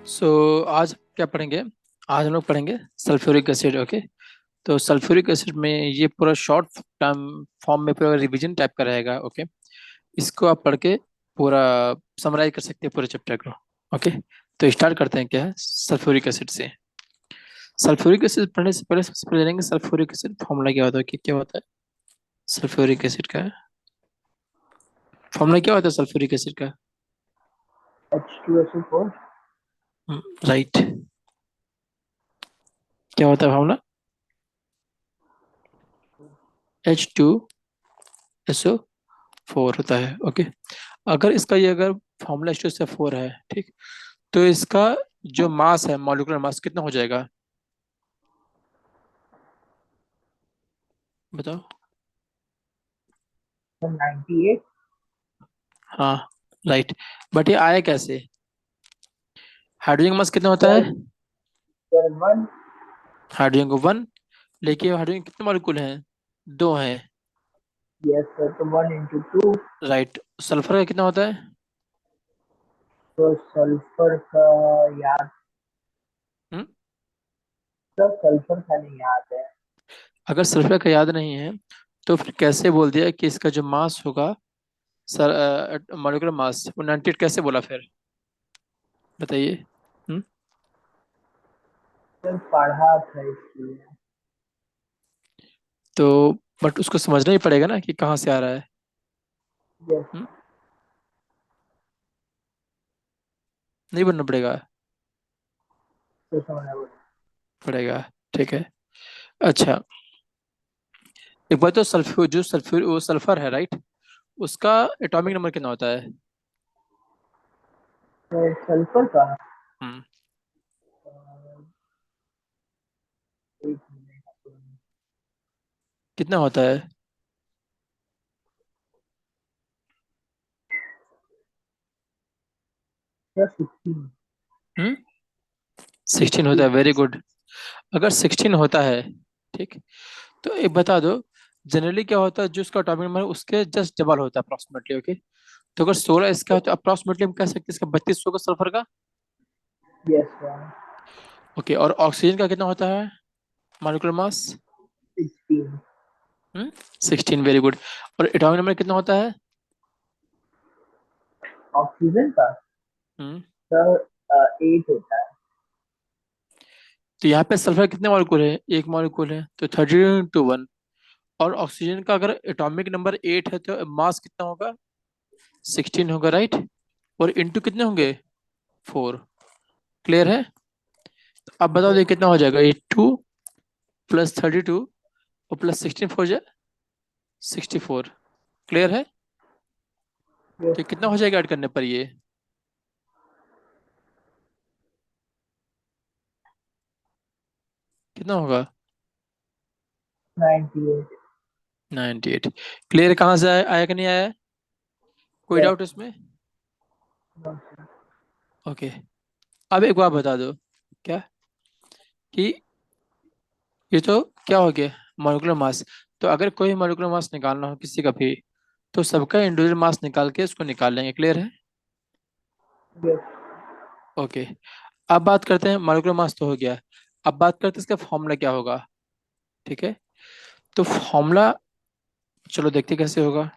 आज क्या पढ़ेंगे। आज हम लोग पढ़ेंगे सल्फ्यूरिक एसिड। ओके। तो सल्फ्यूरिक एसिड में ये पूरा शॉर्ट टर्म फॉर्म में पूरा रिवीजन टाइप का रहेगा। ओके। इसको आप पढ़ के पूरा समराइज कर सकते हैं पूरे चैप्टर को। ओके। तो स्टार्ट करते हैं क्या है सल्फ्यूरिक एसिड से। सल्फ्यूरिक एसिड पढ़ने से पहले सबसे पहले जानेंगे सल्फ्यूरिक एसिड फॉर्मूला क्या होता है कि क्या होता है सल्फ्यूरिक एसिड का फॉर्मूला क्या होता है सल्फ्यूरिक एसिड का। H2SO4 right. क्या होता है फॉर्मूला। H2SO4 होता है। ओके। अगर इसका ये अगर फॉर्मूला H2SO4 है, ठीक, तो इसका जो मास है मॉलिक्यूलर मास कितना हो जाएगा बताओ। 98 हाँ, राइट। बट ये आया कैसे। हाइड्रोजन का मास कितना होता है। sir, sir 1 हाइड्रोजन को 1, लेकिन हाइड्रोजन कितने मॉलिक्यूल हैं, 2 हैं। yes sir तो 1 into 2 राइट। सल्फर का कितना होता है। तो सल्फर का याद हम्म? सल्फर का नहीं याद है। अगर सल्फर का याद नहीं है तो फिर कैसे बोल दिया कि इसका जो मास होगा सर, मॉलिक्यूलर मास वो 98 कैसे बोला फिर, बताइए। हम्म? सर पढ़ा था इसलिए। तो बट उसको समझना ही पड़ेगा ना कि कहाँ से आ रहा है। यस हम्म? नहीं बनना पड़ेगा। तो समझ बोला। पड़ेगा। ठीक है। अच्छा, एक बात तो सल्फ्यूर जो सल्फ्यूर वो सल्फर है, राइट, उसका एटॉमिक नंबर कितना होता है। सर सल्फर का हम्म। एक मिनट कितना होता है। सर 16 हम्म। 16 होता है, 16 वेरी गुड। अगर 16 होता है, ठीक, तो एक बता दो, जनरली क्या होता है जो उसका एटॉमिक नंबर उसके जस्ट डबल होता है अप्रोक्सीमेटली। ओके। तो अगर 16 इसका हो तो अप्रोक्सीमेटली हम कह सकते हैं इसका 32 होगा सल्फर का। Yes sir okay. और ऑक्सीजन का कितना होता है मॉलिक्यूलर मास। 16 हम्म। 16, वेरी गुड। और एटॉमिक नंबर कितना होता है। ऑक्सीजन का हम्म। सर 8 होता है। तो यहाँ पे सल्फर कितने मॉलिक्यूल है, एक मॉलिक्यूल है, तो 13 to 1। और ऑक्सीजन का अगर एटॉमिक नंबर 8 है तो मास कितना होगा, 16 होगा, राइट। और इंटू कितने होंगे, 4। क्लियर है। तो अब बताओ ये कितना हो जाएगा, ये 2 + 32 और +16 4 जाए 64। क्लियर है। तो यस ये कितना हो जाएगा ऐड करने पर ये, कितना होगा। 98 98। क्लियर। कहाँ से आया, आया कि नहीं आया, कोई यस डाउट इसमें। ओके। अब एक बात बता दो, क्या, कि ये तो क्या हो गया मॉलिक्यूलर मास। तो अगर कोई मॉलिक्यूलर मास निकालना हो किसी का भी, तो सबका इंडिविजुअल मास निकाल के उसको निकाल लेंगे। क्लियर है। Yes okay. अब बात करते हैं मॉलिक्यूलर मास तो हो गया। अब बात करते हैं इसका फॉर्मूला क्या होगा। ठीक है। तो फॉर्मूला चलो देखते हैं कैसे होगा।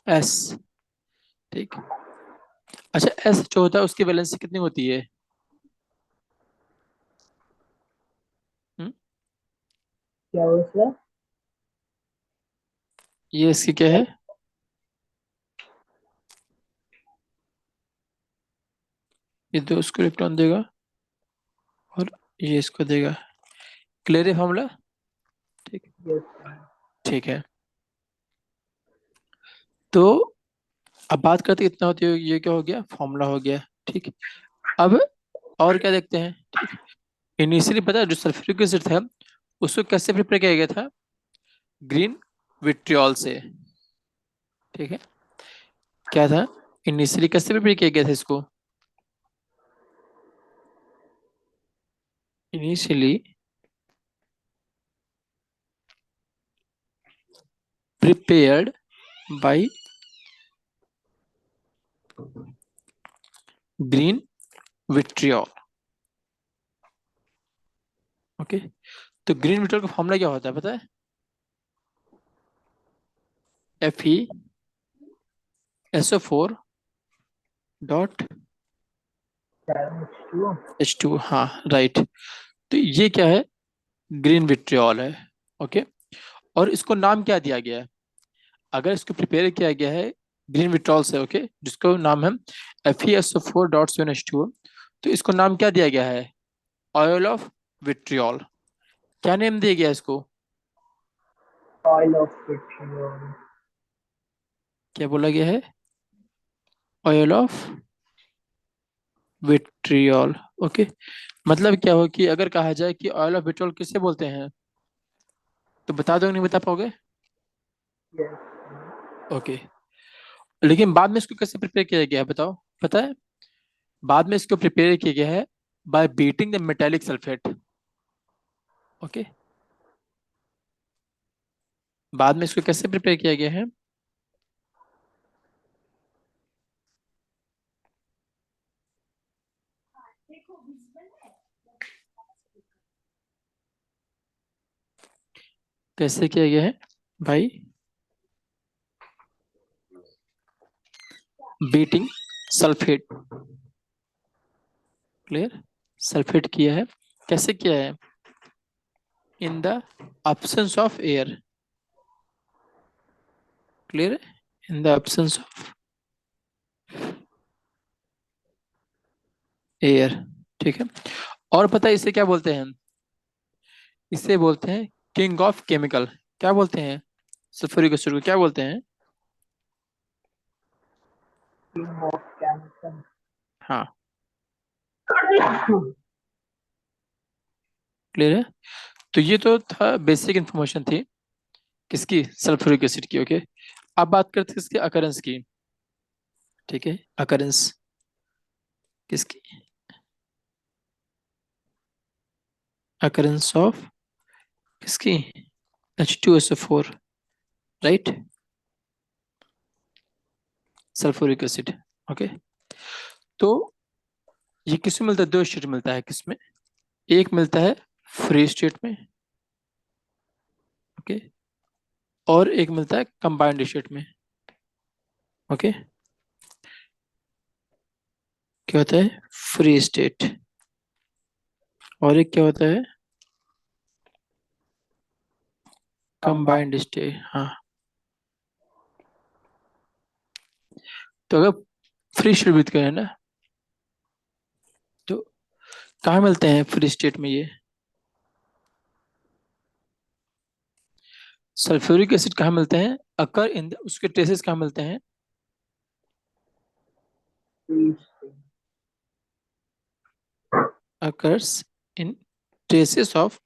एस, ठीक। अच्छा, एस जो होता है उसकी वैलेंसी कितनी होती है। हम्म? क्या हुआ सर। ये इसकी क्या है, ये दो उसको इलेक्ट्रॉन देगा और ये इसको देगा। क्लियर है फॉर्मूला। ठीक। यस ठीक है। तो अब बात करते हैं कितना होती है, ये क्या हो गया फॉर्मूला हो गया। ठीक। अब और क्या देखते हैं। ठीक। इनिशियली पता है जो सल्फ्यूरिक एसिड था उसको कैसे प्रिपेयर किया गया था, ग्रीन विट्रियोल से। ठीक है। क्या था, इनिशियली कैसे प्रिपेयर किया गया था इसको, initially prepared by green vitriol. Okay, तो ग्रीन विट्रियोल का फॉर्मूला क्या होता है पता है? Fe SO4 dot H2O। H2। हाँ राइट। तो ये क्या है? ग्रीन विट्रियोल है। ओके, और इसको नाम क्या दिया गया है? अगर इसको प्रिपेयर किया गया है ग्रीन विट्रियोल से, ओके, जिसको नाम है Fe SO4 डॉट 7H2O, तो इसको नाम क्या दिया गया है? Oil of vitriol. क्या नेम दिया गया है इसको? Oil of petrol। क्या बोला गया है? Oil of vitriol. ओके, मतलब क्या हो कि अगर कहा जाए कि ऑयल ऑफ विट्रियोल किसे बोलते हैं, तो बता दो, नहीं बता पाओगे? Yes। ओके, लेकिन बाद में इसको कैसे प्रिपेयर किया गया है बताओ, पता है? बाद में इसको प्रिपेयर किया गया है bye beating the metallic sulphate. Okay, बाद में इसको कैसे प्रिपेयर किया गया है? कैसे किया गया है भाई? Beating sulphate. क्लियर? सल्फेट किया है। कैसे किया है? In the absence of air. Clear है? In the absence of air. ठीक है, और पता है इसे क्या बोलते हैं? इसे बोलते हैं किंग ऑफ केमिकल। क्या बोलते हैं? सल्फ्यूरिक एसिड को क्या बोलते हैं? King of chemical। हाँ, क्लियर है? तो ये तो था बेसिक इंफॉर्मेशन थी किसकी? सल्फ्यूरिक एसिड की। ओके, अब बात करते हैं इसके अकरेंस की। ठीक है, अकरेंस किसकी? अकरेंस ऑफ किसकी? H2SO4, right? Sulphuric acid. Okay, तो ये किसमें मिलता है? दो स्टेट मिलता है किसमें? एक मिलता है फ्री स्टेट में, ओके, और एक मिलता है कंबाइंड स्टेट में। ओके, क्या होता है? Free state. और एक क्या होता है? Combined। Combined state. हाँ, तो अगर फ्री स्टेट विद करें ना, तो कहाँ मिलते हैं फ्री स्टेट में ये? सल्फ्यूरिक एसिड कहाँ मिलते हैं? अकर इन उसके ट्रेसेस कहाँ मिलते हैं? Free। Occurs in traces of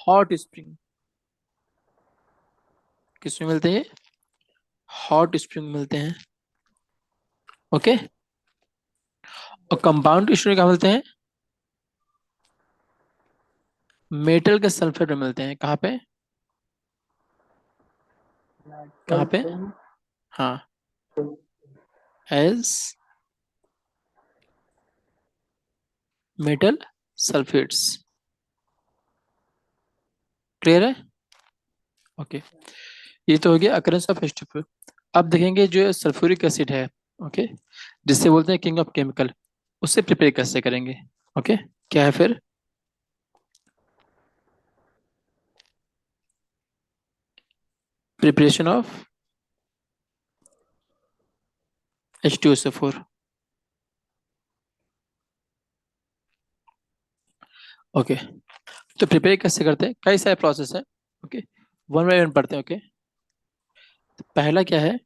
hot spring. किसमें मिलते हैं? हॉट स्प्रिंग मिलते हैं। ओके, और कंपाउंड स्टोन कहाँ मिलते हैं? मेटल के सल्फेट में मिलते हैं। कहाँ पे? कहाँ Metal पे? thing। हाँ, एज मेटल सल्फेट्स। क्लियर है? ओके, ये तो हो गया अकरेंस ऑफ H2O। अब देखेंगे जो सल्फ्यूरिक एसिड है, ओके, जिससे बोलते हैं किंग ऑफ केमिकल, उससे प्रिपेयर कैसे करेंगे? ओके, क्या है फिर? Preparation of H2SO4। ओके, तो प्रिपेयर कैसे करते हैं? कई सारे प्रोसेस है। ओके, वन बाय वन पढ़ते हैं। ओके, तो पहला क्या है?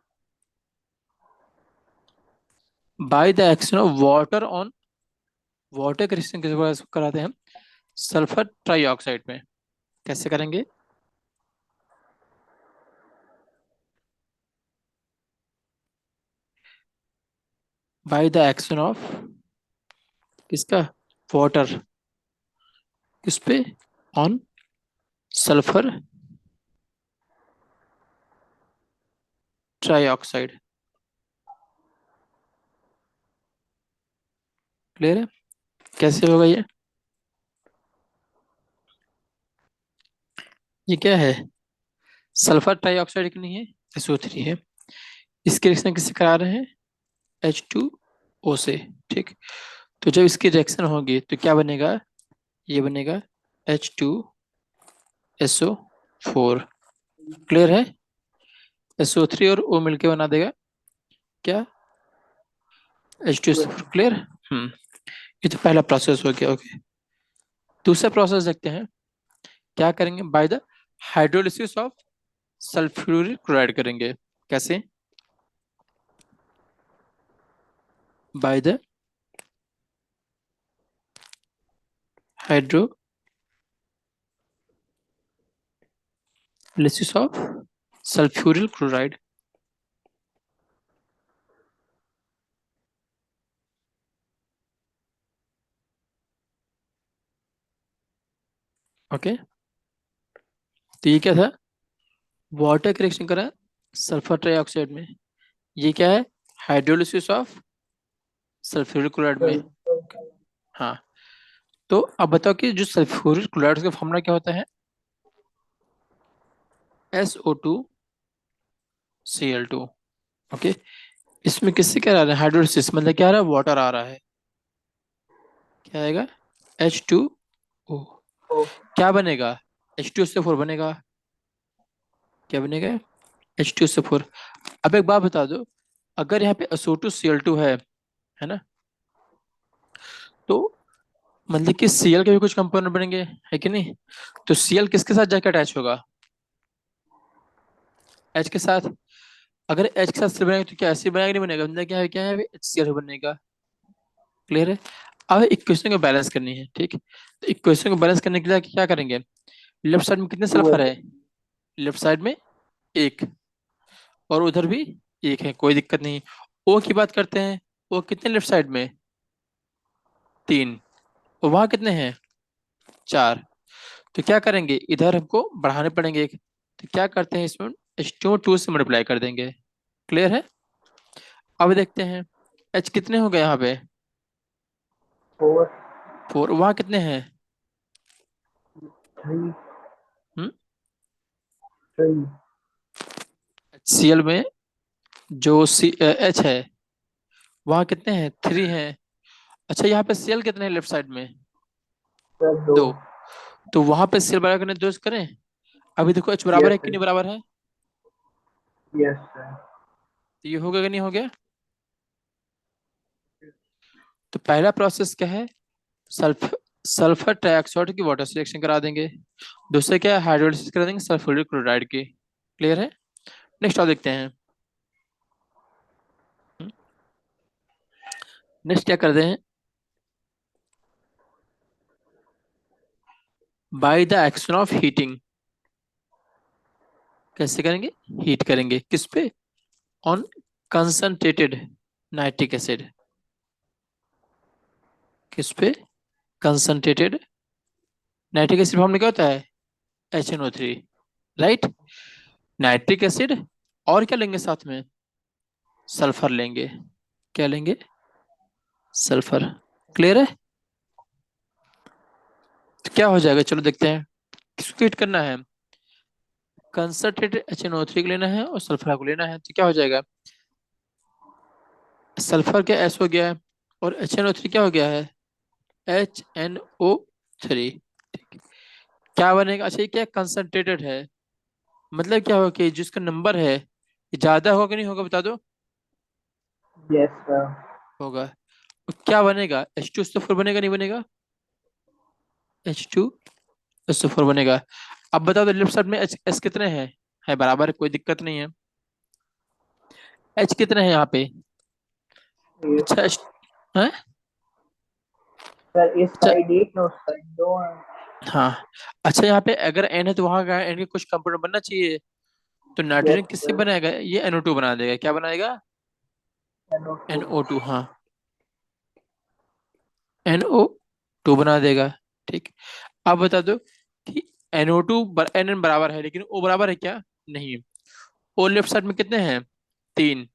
By the action of water on water के रिएक्शन किस वजह से कराते हैं? सल्फर ट्राइऑक्साइड में। कैसे करेंगे? बाय द एक्शन ऑफ किसका? वाटर किस पे? On sulphur trioxide. क्लियर है? कैसे होगा ये क्या है? सल्फर ट्राइऑक्साइड की नहीं है, SO3 है। इसके रिएक्शन किससे करा रहे हैं? H2O से। ठीक, तो जब इसकी रिएक्शन होगी तो क्या बनेगा? ये बनेगा H2SO4। क्लियर है? SO3 और O मिलके बना देगा क्या? H2SO4। क्लियर? ये तो पहला प्रोसेस हो गया। ओके, दूसरा प्रोसेस देखते हैं। क्या करेंगे? By the hydrolysis of sulphuric chloride करेंगे। कैसे? By the hydrolysis of sulphuryl chloride. Okay, तो ये क्या था? वाटर का रिएक्शन करा सल्फर ट्राइऑक्साइड में। ये क्या है? हाइड्रोलिसिस ऑफ सल्फ्यूरिक क्लोराइड में। हाँ, तो अब बताओ कि जो सल्फ्यूरिक क्लोराइड का फॉर्मूला क्या होता है? SO2Cl2। ओके, इसमें किससे क्या आ रहा है? हाइड्रोलिसिस, मतलब क्या आ रहा है? वाटर आ रहा है। क्या आएगा? H2O। क्या बनेगा? H2SO4 बनेगा। क्या बनेगा? H2SO4। अब एक बात बता दो, अगर यहाँ पे SO2Cl2 है ना, तो मतलब कि Cl के भी कुछ कंपोनेंट बनेंगे, है कि नहीं? तो Cl किसके साथ जाके अटैच होगा? H के साथ। अगर H के साथ Cl बनेगा तो क्या ऐसे बनेगा? नहीं बनेगा, मतलब क्या है? HCl बनेगा। क्लियर है? अब इक्वेशन को बैलेंस करनी है। ठीक, तो इक्वेशन को बैलेंस करने के लिए क्या करेंगे? लेफ्ट साइड में कितने सल्फर है? लेफ्ट साइड में एक, और उधर भी एक है, कोई दिक्कत नहीं। ओ की बात करते हैं। ओ कितने लेफ्ट साइड में? तीन। और वहां कितने हैं? चार। तो क्या करेंगे? इधर हमको बढ़ाने पड़ेंगे एक। तो क्या करते हैं, इसमें H2O2 से मल्टीप्लाई कर देंगे। क्लियर है? अब देखते हैं H कितने हो गए यहाँ पे? 4, फोर। वहां कितने हैं? 3, हम्म, 3, HCl में जो H है, वहां कितने हैं? 3 हैं। अच्छा, यहाँ पे Cl कितने हैं लेफ्ट साइड में? 2, 2। तो वहां पे Cl बराबर करने 2 करें। अभी देखो H बराबर yes है कि sir, नहीं बराबर है? yes sir, तो ये हो गया कि नहीं हो गया? तो पहला प्रोसेस क्या है? सल्फ सल्फर ट्राइऑक्साइड की वाटर से रिएक्शन करा देंगे। दूसरे क्या है? हाइड्रोलिसिस करा देंगे सल्फ्यूरिक क्लोराइड की। क्लियर है? नेक्स्ट और देखते हैं। नेक्स्ट क्या करते हैं? By the action of heating. कैसे करेंगे? हीट करेंगे किस पे? On concentrated nitric acid. किस पे? कंसंट्रेटेड नाइट्रिक एसिड फॉर्म में क्या होता है? HNO3। राइट, नाइट्रिक एसिड और क्या लेंगे साथ में? सल्फर लेंगे। क्या लेंगे? सल्फर। क्लियर है? तो क्या हो जाएगा? चलो देखते हैं। किसको हीट करना है? कंसंट्रेटेड HNO3 को लेना है और सल्फर को लेना है। तो क्या हो जाएगा? सल्फर क्या एस हो गया है, और HNO3 क्या हो गया है? HNO3। क्या बनेगा? अच्छा, ये क्या कंसंट्रेटेड है, मतलब क्या होगा कि जिसका नंबर है ये ज्यादा होगा कि नहीं होगा, बता दो। yes sir, होगा। तो क्या बनेगा? H2SO4 बनेगा नहीं बनेगा? H2SO4 बनेगा। अब बताओ तो लेफ्ट साइड में एच कितने हैं? है बराबर है, कोई दिक्कत नहीं है। H कितने हैं यहाँ पे? 8, अच्छा H है। sir इस अच्छा, साइड 1 और उस साइड 2 है, हाँ। अच्छा, यहाँ पे अगर N है तो वहां का N के कुछ कंपोनेंट बनना चाहिए। तो नाइट्रोजन yes किससे sir, बनाएगा? ये NO2 बना देगा। क्या बनाएगा? NO2, NO2। हाँ, NO2 बना देगा। ठीक, अब बता दो कि NO2 NN बराबर है, लेकिन O बराबर है क्या? नहीं। O लेफ्ट साइड में कितने हैं? तीन।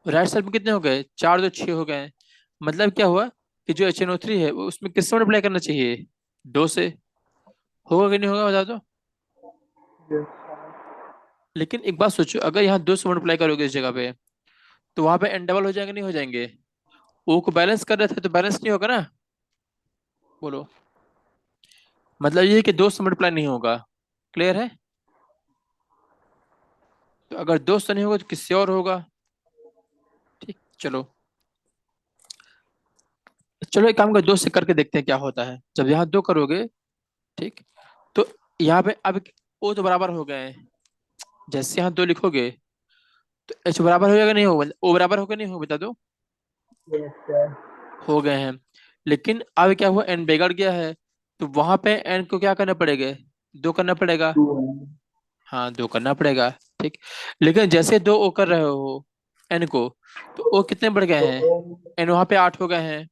राइट साइड में कितने हो गए? चार, 2, 6 हो गए। मतलब क्या हुआ कि जो HNO3 है वो उसमें किससे मल्टीप्लाई करना चाहिए? 2 से। होगा कि नहीं होगा बता दो। yes sir. लेकिन एक बात सोचो, अगर यहाँ 2 से मल्टीप्लाई करोगे इस जगह पे, तो वहां पे n डबल हो जाएंगे नहीं हो जाएंगे? ओ को बैलेंस कर रहे थे तो बैलेंस नहीं होगा ना। बोलो। मतलब ये है कि 2 से मल्टीप्लाई नहीं होगा। क्लियर है? तो अगर 2 से नहीं होगा तो किससे और होगा? ठीक, चलो। चलो एक काम कर, 2 से करके देखते हैं क्या होता है जब यहाँ 2 करोगे। ठीक। तो यहाँ पे अब ओ तो बराबर हो गए हैं। जैसे यहाँ 2 लिखोगे तो एच बराबर हो जाएगा नहीं होगा? ओ बराबर होगा नहीं होगा बता दो। Yes sir. हो गए हैं। लेकिन अब क्या हुआ, एन बिगड़ गया है। तो वहां पे एन को क्या करना पड़ेगा? 2 करना पड़ेगा। 2 हाँ, 2 करना पड़ेगा। ठीक। लेकिन जैसे 2 ओ कर रहे हो एन को, तो ओ कितने बढ़ गए तो हैं? एन वहां पे 8 हो गए हैं।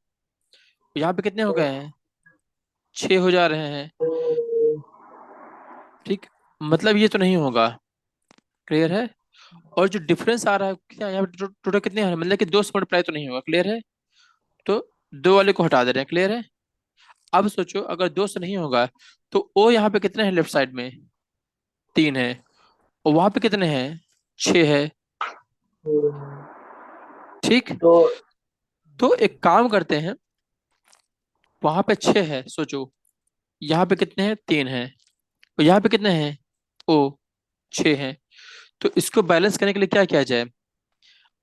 यहाँ पे कितने हो गए हैं? 6 हो जा रहे हैं। ठीक। मतलब ये तो नहीं होगा। क्लियर है? और जो डिफरेंस आ रहा है क्या यहाँ पे, टोटल कितने हैं, मतलब कि 2 से मल्टीप्लाई तो नहीं होगा। क्लियर है? तो 2 वाले को हटा दे रहे हैं। क्लियर है? अब सोचो अगर 2 से नहीं होगा तो ओ यहाँ पे कितने हैं लेफ्ट साइड में? 3 है। और वहां पे कितने हैं? 6 है। ठीक। तो तो एक काम करते हैं, वहां पे 6 है सोचो, यहाँ पे कितने हैं? 3 है। और यहाँ पे कितने हैं? ओ 6 है। तो इसको बैलेंस करने के लिए क्या किया जाए?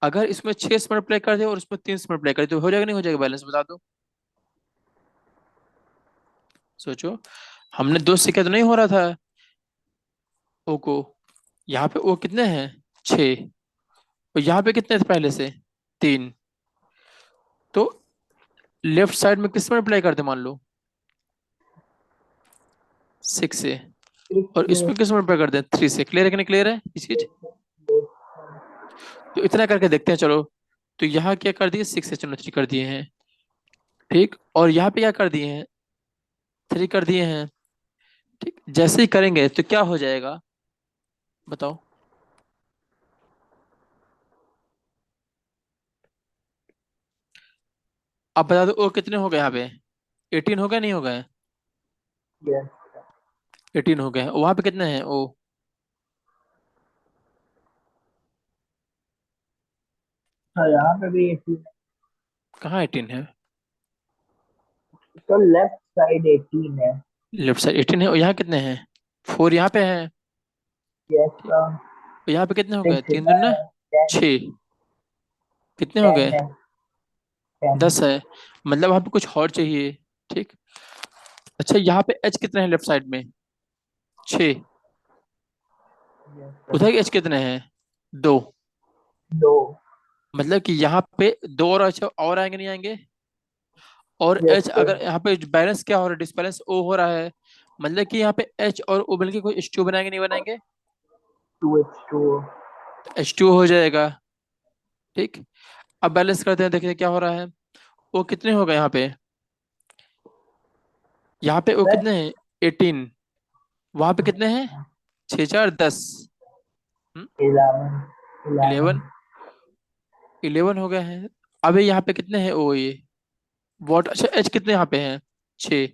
अगर इसमें 6 से मल्टीप्लाई कर दे और उसमें 3 से मल्टीप्लाई कर दे तो हो जाएगा नहीं हो जाएगा बैलेंस बता दो। सोचो, हमने 2 से क्या तो नहीं हो रहा था ओ को। यहाँ पे ओ कितने हैं? 6। और यहाँ पे कितने थे पहले से? 3। तो लेफ्ट साइड में किस में अप्लाई करते मान लो? 6 से। और इसमें इसमें किस में अप्लाई करते हैं? 3 से। क्लियर है कि नहीं क्लियर है ये चीज? तो इतना करके देखते हैं चलो। तो यहाँ क्या कर दिए? 6 से चलो 3 कर दिए हैं। ठीक। और यहाँ पे क्या कर दिए हैं? 3 कर दिए हैं। ठीक। जैसे ही करेंगे तो क्या हो जाएगा बताओ। अब बता दो ओ कितने हो गए यहाँ पे? 18 हो गए नहीं हो गए? यस 18 हो गए। वहां पे कितने हैं ओ? हाँ यहाँ पे भी 18 कहाँ 18 है? तो लेफ्ट साइड 18 है लेफ्ट साइड 18 है। और यहाँ कितने हैं? 4 यहाँ पे हैं। यस ठीक। और यहाँ पे कितने हो गए? 6 तीन दूना है 10 6। कितने हो 10 गए? है 10 10 है। मतलब वहां पे कुछ और चाहिए। ठीक। अच्छा, यहाँ पे एच कितने हैं लेफ्ट साइड में? 6। यस उधर एच कितने हैं? 2। 2 मतलब कि यहाँ पे 2 और एच और आएंगे नहीं आएंगे? और यस एच सर अगर यहाँ पे बैलेंस क्या हो रहा है? डिसबैलेंस ओ हो रहा है। मतलब कि यहाँ पे एच और ओ मिलके कोई H2 बनाएंगे नहीं बनाएंगे? 2H2 H2 हो जाएगा। ठीक। अब बैलेंस करते हैं, देखिए क्या हो रहा है। ओ कितने हो गए यहाँ पे? यहाँ पे ओ सर कितने हैं? 18। वहां पे कितने हैं? 6 4 10। 11 11 11। 11 हो गए हैं। अभी यहाँ पे कितने हैं ओ ये? वॉट अच्छा एच कितने यहाँ पे हैं? 6।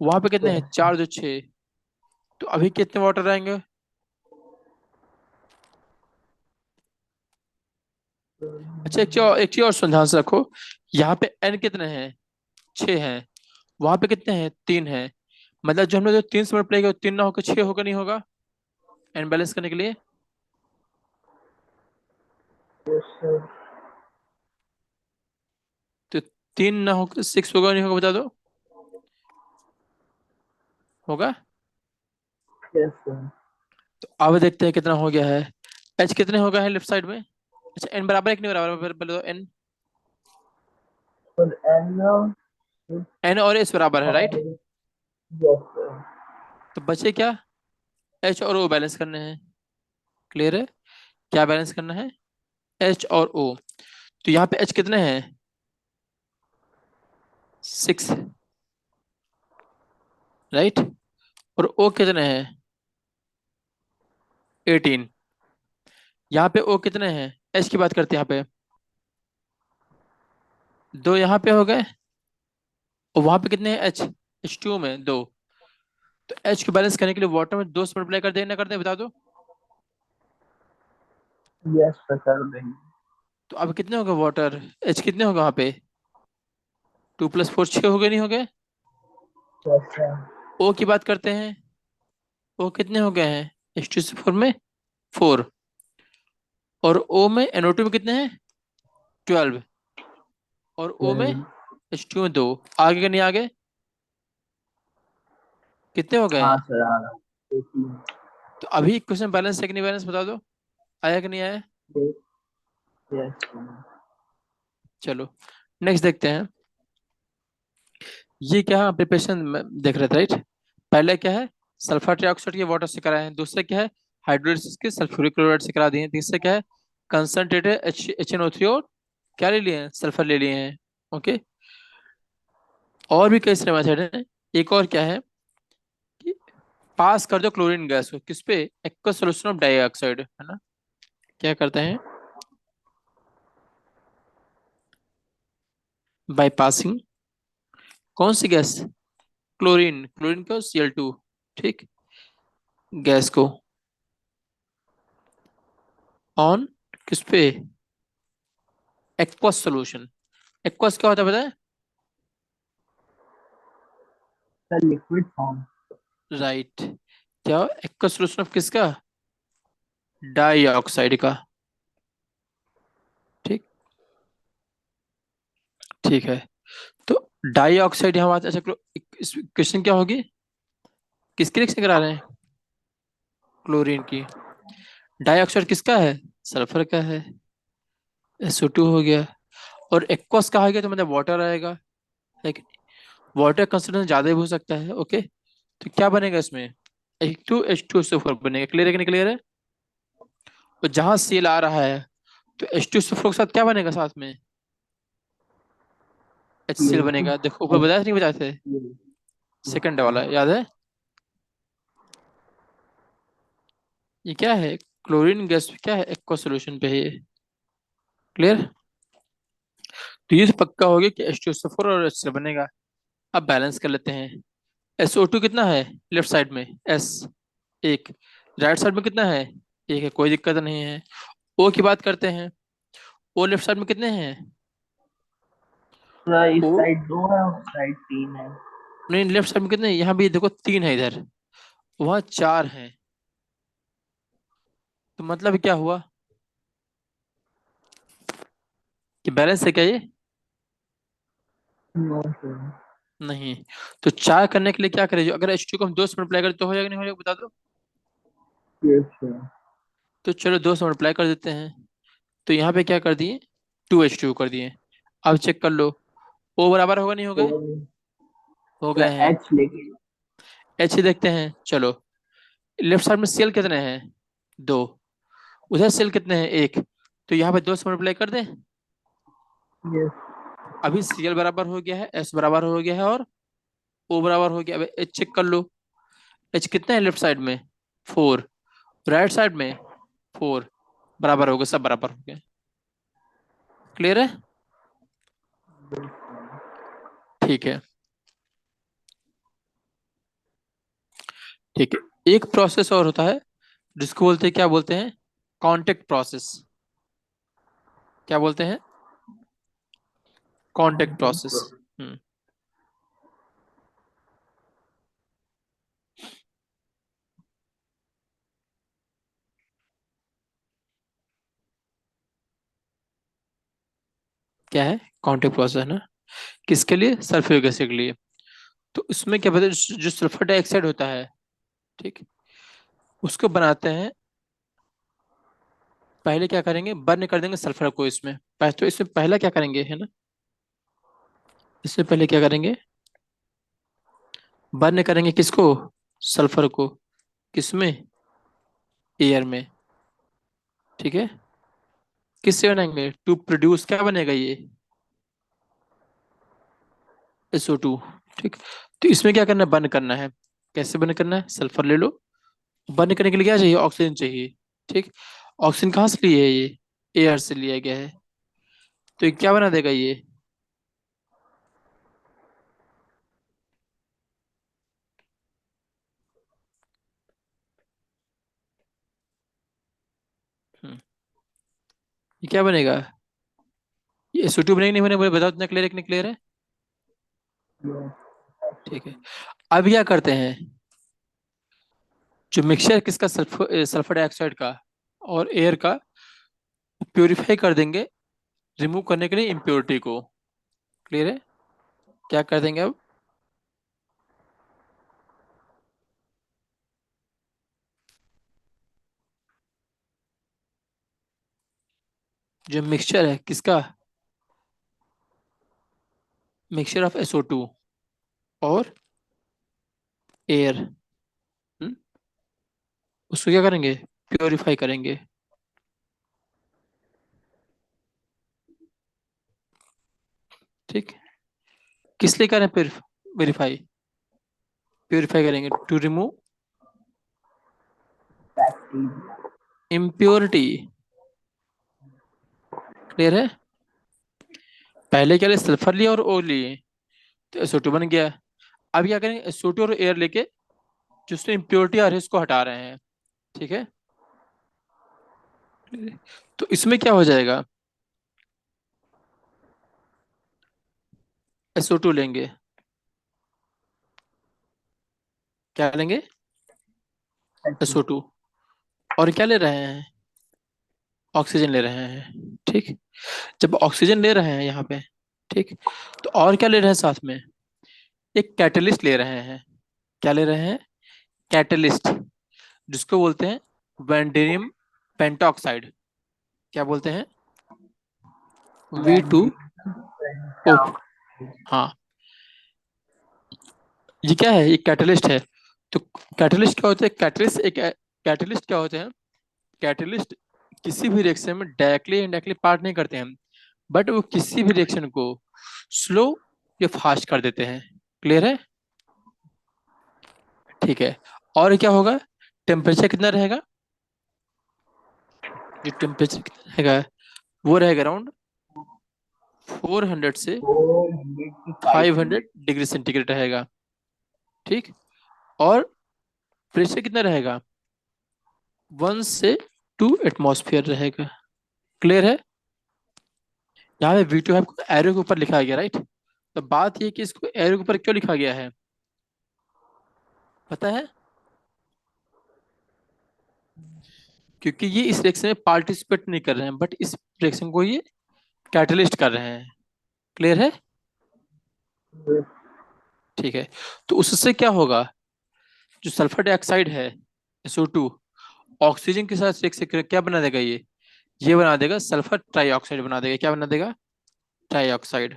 वहां पे कितने हैं? 4 जो 6। तो अभी कितने वाटर आएंगे? अच्छा एक चीज और ध्यान से रखो। यहाँ पे एन कितने हैं? 6 हैं। वहां पे कितने हैं? 3 हैं। मतलब जो हमने जो 3 से मल्टीप्लाई किया 3 ना होकर 6 होगा नहीं होगा? एन बैलेंस करने के लिए। यस सर तो 3 ना होकर 6 होगा नहीं होगा बता दो। होगा। यस सर तो अब देखते हैं कितना हो गया है। एच कितने हो गए हैं लेफ्ट साइड में? अच्छा एन बराबर है कि नहीं बराबर? पहले तो एन। और एन एन और एस बराबर है राइट? यस सर तो बचे क्या? एच और ओ बैलेंस करने हैं। क्लियर है? क्या बैलेंस करना है? एच और ओ। तो यहाँ पे एच कितने हैं? 6 राइट। और ओ कितने हैं? 18। यहाँ पे ओ कितने हैं? एच की बात करते हैं यहाँ पे। दो यहाँ पे हो गए, और वहां पे कितने हैं? H2 में दो। तो H को बैलेंस करने के लिए वाटर में दो से मल्टीप्लाई कर दें, ना कर दें, बता दो। यस सर, कर देंगे। तो अब कितने हो गए वाटर? H कितने हो गए वहां पे? 2 + 4 6 हो गए, नहीं हो गए? Yes sir. O की बात करते हैं। O कितने हो गए हैं? H2 से 4 में 4। और O में, NO2 में कितने हैं? 12। और O में, H2 में 2। आगे का नहीं आगे? कितने हो गए हाँ हैं? सर, आ रहा। देखिए। तो अभी क्वेश्चन बैलेंस है कि नहीं बैलेंस, बता दो। आया कि नहीं आया? Yes sir. चलो नेक्स्ट देखते हैं। ये क्या है, प्रिपरेशन देख रहे थे राइट? पहले क्या है? सल्फर ट्राइऑक्साइड के वाटर से कराए हैं। दूसरे क्या है? हाइड्रोलिसिस के सल्फ्यूरिक क्लोराइड से करा दिए हैं। तीसरे क्या है? कंसंट्रेटेड HNO3 और क्या ले लिए हैं? सल्फर ले लिए हैं। ओके। और भी कई सारे मेथड हैं। एक और क्या है कि पास कर दो क्लोरीन गैस को किस पे? एक्वस सॉल्यूशन ऑफ डाइऑक्साइड, है ना? क्या करते हैं? बाय पासिंग कौन सी गैस? क्लोरीन। क्लोरीन को Cl2, ठीक, गैस को ऑन किस पे? Aqueous solution. एक्वस क्या होता है पता है? Sir liquid form. राइट। क्या एक्वस सॉल्यूशन ऑफ किसका? डाइऑक्साइड का। ठीक। ठीक है। तो डाइऑक्साइड यहाँ बात, अच्छा क्वेश्चन क्या होगी? किसके रिएक्शन करा रहे हैं? क्लोरीन की। डाइऑक्साइड किसका है? सल्फर का है। SO2 हो गया। और एक्वस का आ गया तो मतलब वाटर आएगा, लेकिन वाटर कंसंट्रेशन ज्यादा भी हो सकता है। ओके। तो क्या बनेगा इसमें? H2H2SO4 बनेगा। क्लियर है कि नहीं क्लियर है? तो जहां Cl आ रहा है, तो H2SO4 के साथ क्या बनेगा साथ में? HCl बनेगा। देखो ऊपर बताया था, नहीं बताए थे? सेकंड वाला याद है? ये क्या है? क्लोरीन गैस क्या है? एक्वा सोल्यूशन पे है ये। क्लियर? तो ये तो पक्का हो गया कि H2SO4 और HCl बनेगा। अब बैलेंस कर लेते हैं। SO2 कितना है लेफ्ट साइड में? S एक। राइट साइड में कितना है? एक है, कोई दिक्कत नहीं है। O की बात करते हैं। O लेफ्ट साइड में कितने हैं? सर इस O साइड दो है और साइड तीन है। नहीं, लेफ्ट साइड में कितने हैं? यहाँ भी देखो 3 है इधर, वहाँ 4 हैं। तो मतलब क्या हुआ कि बैलेंस है क्या ये? No sir. नहीं। तो 4 करने के लिए क्या करें? जो अगर H2 को हम 2 से मल्टीप्लाई करें तो हो जाएगा, नहीं हो जाएगा, बता दो। Yes sir. तो चलो 2 से मल्टीप्लाई कर देते हैं। तो यहाँ पे क्या कर दिए? 2H2 कर दिए। अब चेक कर लो, O बराबर होगा, नहीं हो गए? और हो गए सर हैं। एच लेके। H ही देखते हैं चलो। लेफ्ट साइड में Cl कितने हैं? 2। उधर Cl कितने हैं? 1। तो यहाँ पे 2 से मल्टीप्लाई कर दें। यस। अभी Cl बराबर हो गया है, S बराबर हो गया है, और O बराबर हो गया। अब H चेक कर लो। H कितने हैं लेफ्ट साइड में? 4। राइट साइड में 4। बराबर हो गए, सब बराबर हो गए। क्लियर है? ठीक है। ठीक है, एक प्रोसेस और होता है जिसको बोलते हैं, क्या बोलते हैं? Contact process. क्या बोलते हैं? Contact process. हम्म। क्या है कांटेक्ट प्रोसेस, है ना? किसके लिए? सल्फ्यूरिक एसिड के लिए। तो उसमें क्या बोलते हैं, जो सल्फर डाइऑक्साइड होता है, ठीक, उसको बनाते हैं। पहले क्या करेंगे? बर्न कर देंगे सल्फर को इसमें। तो इसमें पहला क्या करेंगे, है ना? इससे पहले क्या करेंगे? बर्न करेंगे किसको? सल्फर को। किसमें? एयर में। ठीक है। किससे बनाएंगे? टू प्रोड्यूस क्या बनेगा ये? SO2। ठीक। तो इसमें क्या करना है? बर्न करना है। कैसे बर्न करना है? सल्फर ले लो। बर्न करने के लिए क्या चाहिए? ऑक्सीजन चाहिए। ठीक। ऑक्सीजन कहाँ से लिए है ये? एयर से लिया गया है। तो ये क्या बना देगा ये? ये क्या बनेगा? ये SO2 बनेगा नहीं बनेगा, मुझे बताओ, इतना क्लियर है कि नहीं क्लियर है? Yes. ठीक है। अब क्या करते हैं, जो मिक्सचर किसका, सल्फर सल्फर डाइऑक्साइड का और एयर का, प्योरीफाई कर देंगे, रिमूव करने के लिए इम्प्योरिटी को। क्लियर है? क्या कर देंगे अब? जो मिक्सचर है किसका, मिक्सचर ऑफ SO2 और एयर, उसको क्या करेंगे, प्योरीफाई करेंगे। ठीक। किस लिए करें वेरीफाई, प्योरीफाई करेंगे to remove Bacteria. Impurity. Clear है? पहले क्या लिए, सल्फर लिया और ओ लिए, तो SO2 बन गया। अब क्या करेंगे, SO2 और एयर लेके जो उसमें इम्प्योरिटी आ रही है उसको हटा रहे हैं। ठीक है। तो इसमें क्या हो जाएगा, SO2 लेंगे, क्या लेंगे, SO2. SO2, और क्या ले रहे हैं, ऑक्सीजन ले रहे हैं। ठीक। जब ऑक्सीजन ले रहे हैं यहाँ पे, ठीक, तो और क्या ले रहे हैं साथ में, एक कैटलिस्ट ले रहे हैं। क्या ले रहे हैं, कैटलिस्ट, जिसको बोलते हैं वैंडेनियम पेंटॉक्साइड। क्या बोलते हैं, V2। Vanadium ओ, pentoxide. हाँ, ये क्या है, ये कैटलिस्ट है। तो कैटलिस्ट क्या होते हैं, कैटलिस्ट क्या होते हैं, कैटलिस्ट किसी भी रिएक्शन में डायरेक्टली इनडायरेक्टली पार्ट नहीं करते हैं, बट वो किसी भी रिएक्शन को स्लो या फास्ट कर देते हैं। क्लियर है? ठीक है। और क्या होगा, टेम्परेचर कितना रहेगा, जो टेम्परेचर कितना रहेगा, वो रहेगा अराउंड 400 से 400 to 500. 500 डिग्री सेंटीग्रेड रहेगा। ठीक। और प्रेशर कितना रहेगा, 1 से 2 एटमॉस्फेयर रहेगा। क्लियर है? यहाँ पे V2 आपको एरो के ऊपर लिखा गया, राइट? तो बात ये कि इसको एरो के ऊपर क्यों लिखा गया है, पता है? क्योंकि ये इस रिएक्शन में पार्टिसिपेट नहीं कर रहे हैं, बट इस रिएक्शन को ये कैटलिस्ट कर रहे हैं। क्लियर है? Yes. ठीक है। तो उससे क्या होगा, जो सल्फर डाइऑक्साइड है, SO2, ऑक्सीजन के साथ रिएक्शन कर क्या बना देगा, ये बना देगा सल्फर ट्राइऑक्साइड बना देगा। क्या बना देगा, ट्राइऑक्साइड।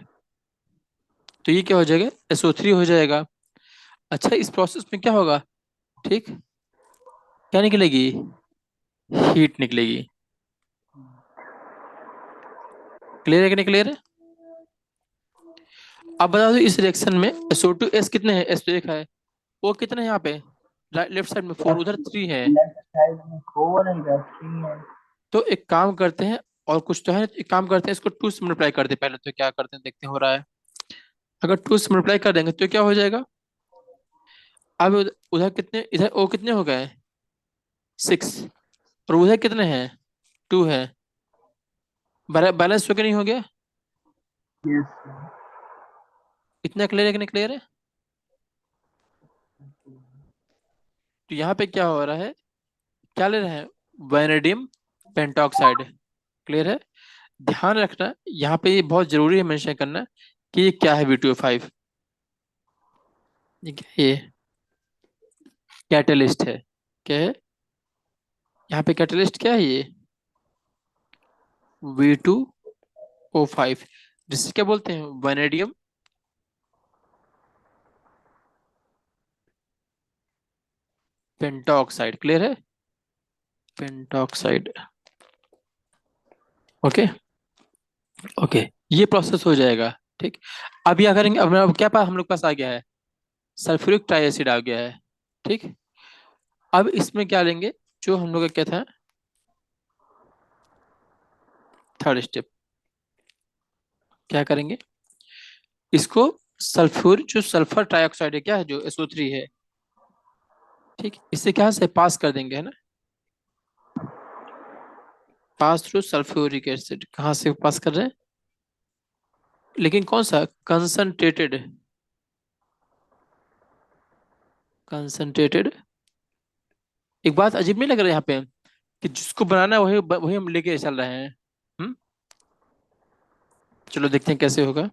तो ये क्या हो जाएगा, SO3 हो जाएगा। अच्छा, इस प्रोसेस में क्या होगा, ठीक, क्या निकलेगी, हीट निकलेगी। क्लियर है कि नहीं क्लियर है? अब बता दो, इस रिएक्शन में SO2 कितने हैं, S तो एक है, O कितने हैं यहाँ पे, राइट लेफ्ट साइड में 4, उधर 3 है। Left side में 4 है, इधर 3 है. तो एक काम करते हैं, और कुछ तो है, एक काम करते हैं, इसको 2 से मल्टीप्लाई करते हैं पहले, तो क्या करते हैं देखते हैं हो रहा है। अगर 2 से मल्टीप्लाई कर देंगे तो क्या हो जाएगा, अब उधर कितने, इधर O कितने हो गए, 6, और उधर कितने हैं, 2 है। बैलेंस हो के नहीं हो गया? Yes. इतना क्लियर है कि नहीं क्लियर है? तो यहाँ पे क्या हो रहा है, क्या ले रहे हैं, वैनेडियम पेंटॉक्साइड। क्लियर है? ध्यान रखना, यहाँ पे ये बहुत जरूरी है मेंशन करना कि ये क्या है, V2O5, ये क्या है, ये कैटलिस्ट है। क्या है, यहाँ पे कैटलिस्ट क्या है, ये V2O5, जिससे क्या बोलते हैं, वैनेडियम पेंटॉक्साइड। क्लियर है? पेंटॉक्साइड। ओके। ओके, ये प्रोसेस हो जाएगा। ठीक। अब क्या करेंगे, अब क्या पास हम लोग पास आ गया है, सल्फ्यूरिक ट्राइएसिड आ गया है। ठीक। अब इसमें क्या लेंगे, जो हम लोग का क्या था, थर्ड स्टेप, क्या करेंगे, इसको सल्फ्यूर, जो सल्फर ट्राइऑक्साइड है, क्या है, जो SO3 है, ठीक, इससे क्या से पास कर देंगे, है ना? पास थ्रू सल्फ्यूरिक एसिड, कहाँ से पास कर रहे हैं, लेकिन कौन सा, कंसंट्रेटेड, कंसंट्रेटेड। एक बात अजीब नहीं लग रहा है यहाँ पे, कि जिसको बनाना है वही वही हम लेके चल रहे हैं। हम्म। चलो देखते हैं कैसे होगा।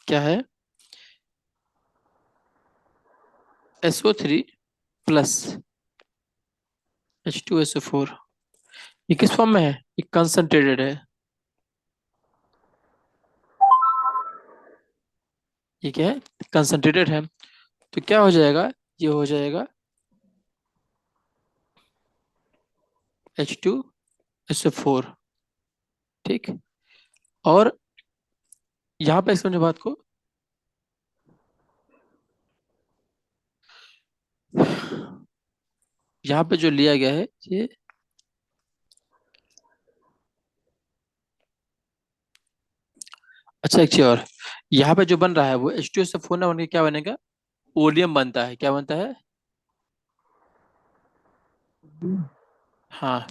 क्या है, SO3 प्लस H2SO4, ये किस फॉर्म में है, ये कंसंट्रेटेड है, ये क्या है, कंसंट्रेटेड है। तो क्या हो जाएगा, ये हो जाएगा H2SO4। ठीक। और यहाँ पे समझो बात को, यहाँ पे जो लिया गया है ये, अच्छा एक चीज और, यहाँ पे जो बन रहा है वो H2SO4 ना बन के क्या बनेगा, ओलियम बनता है, क्या बनता है, हाँ,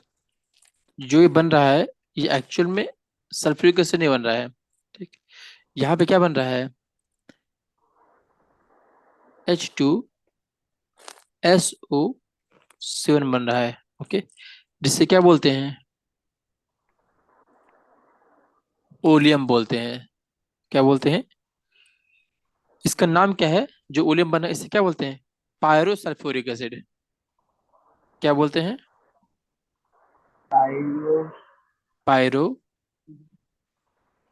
जो ये बन रहा है ये एक्चुअल में सल्फ्यूरिक एसिड नहीं बन रहा है। ठीक। यहाँ पे क्या बन रहा है, H2SO7 बन रहा है। ओके, जिससे क्या बोलते हैं, ओलियम बोलते हैं। क्या बोलते हैं, इसका नाम क्या है, जो ओलियम बना है इसे क्या बोलते हैं, पायरो सल्फ्यूरिक एसिड। क्या बोलते हैं, पायरो पायरो,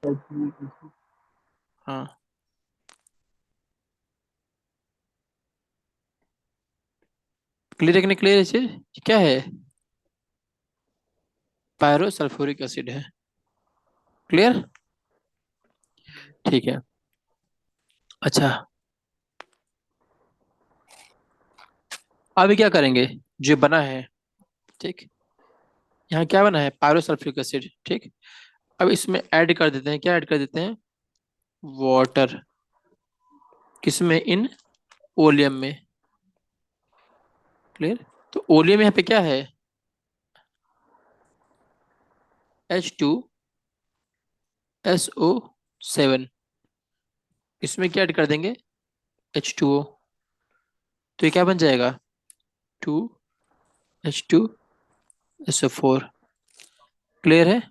सल्फ्यूरिक एसिड। हाँ, क्लियर है कि नहीं क्लियर है चीज, क्या है, पायरो सल्फ्यूरिक एसिड है। क्लियर। ठीक है। अच्छा, अभी क्या करेंगे, जो बना है, ठीक, यहाँ क्या बना है, पायरो सल्फ्यूरिक एसिड। ठीक। अब इसमें ऐड कर देते हैं, क्या ऐड कर देते हैं, वाटर, किसमें, इन ओलियम में। क्लियर। तो ओलियम यहाँ पे क्या है, H2SO7, इसमें क्या ऐड कर देंगे, H2O, तो ये क्या बन जाएगा, 2H2SO4। क्लियर है,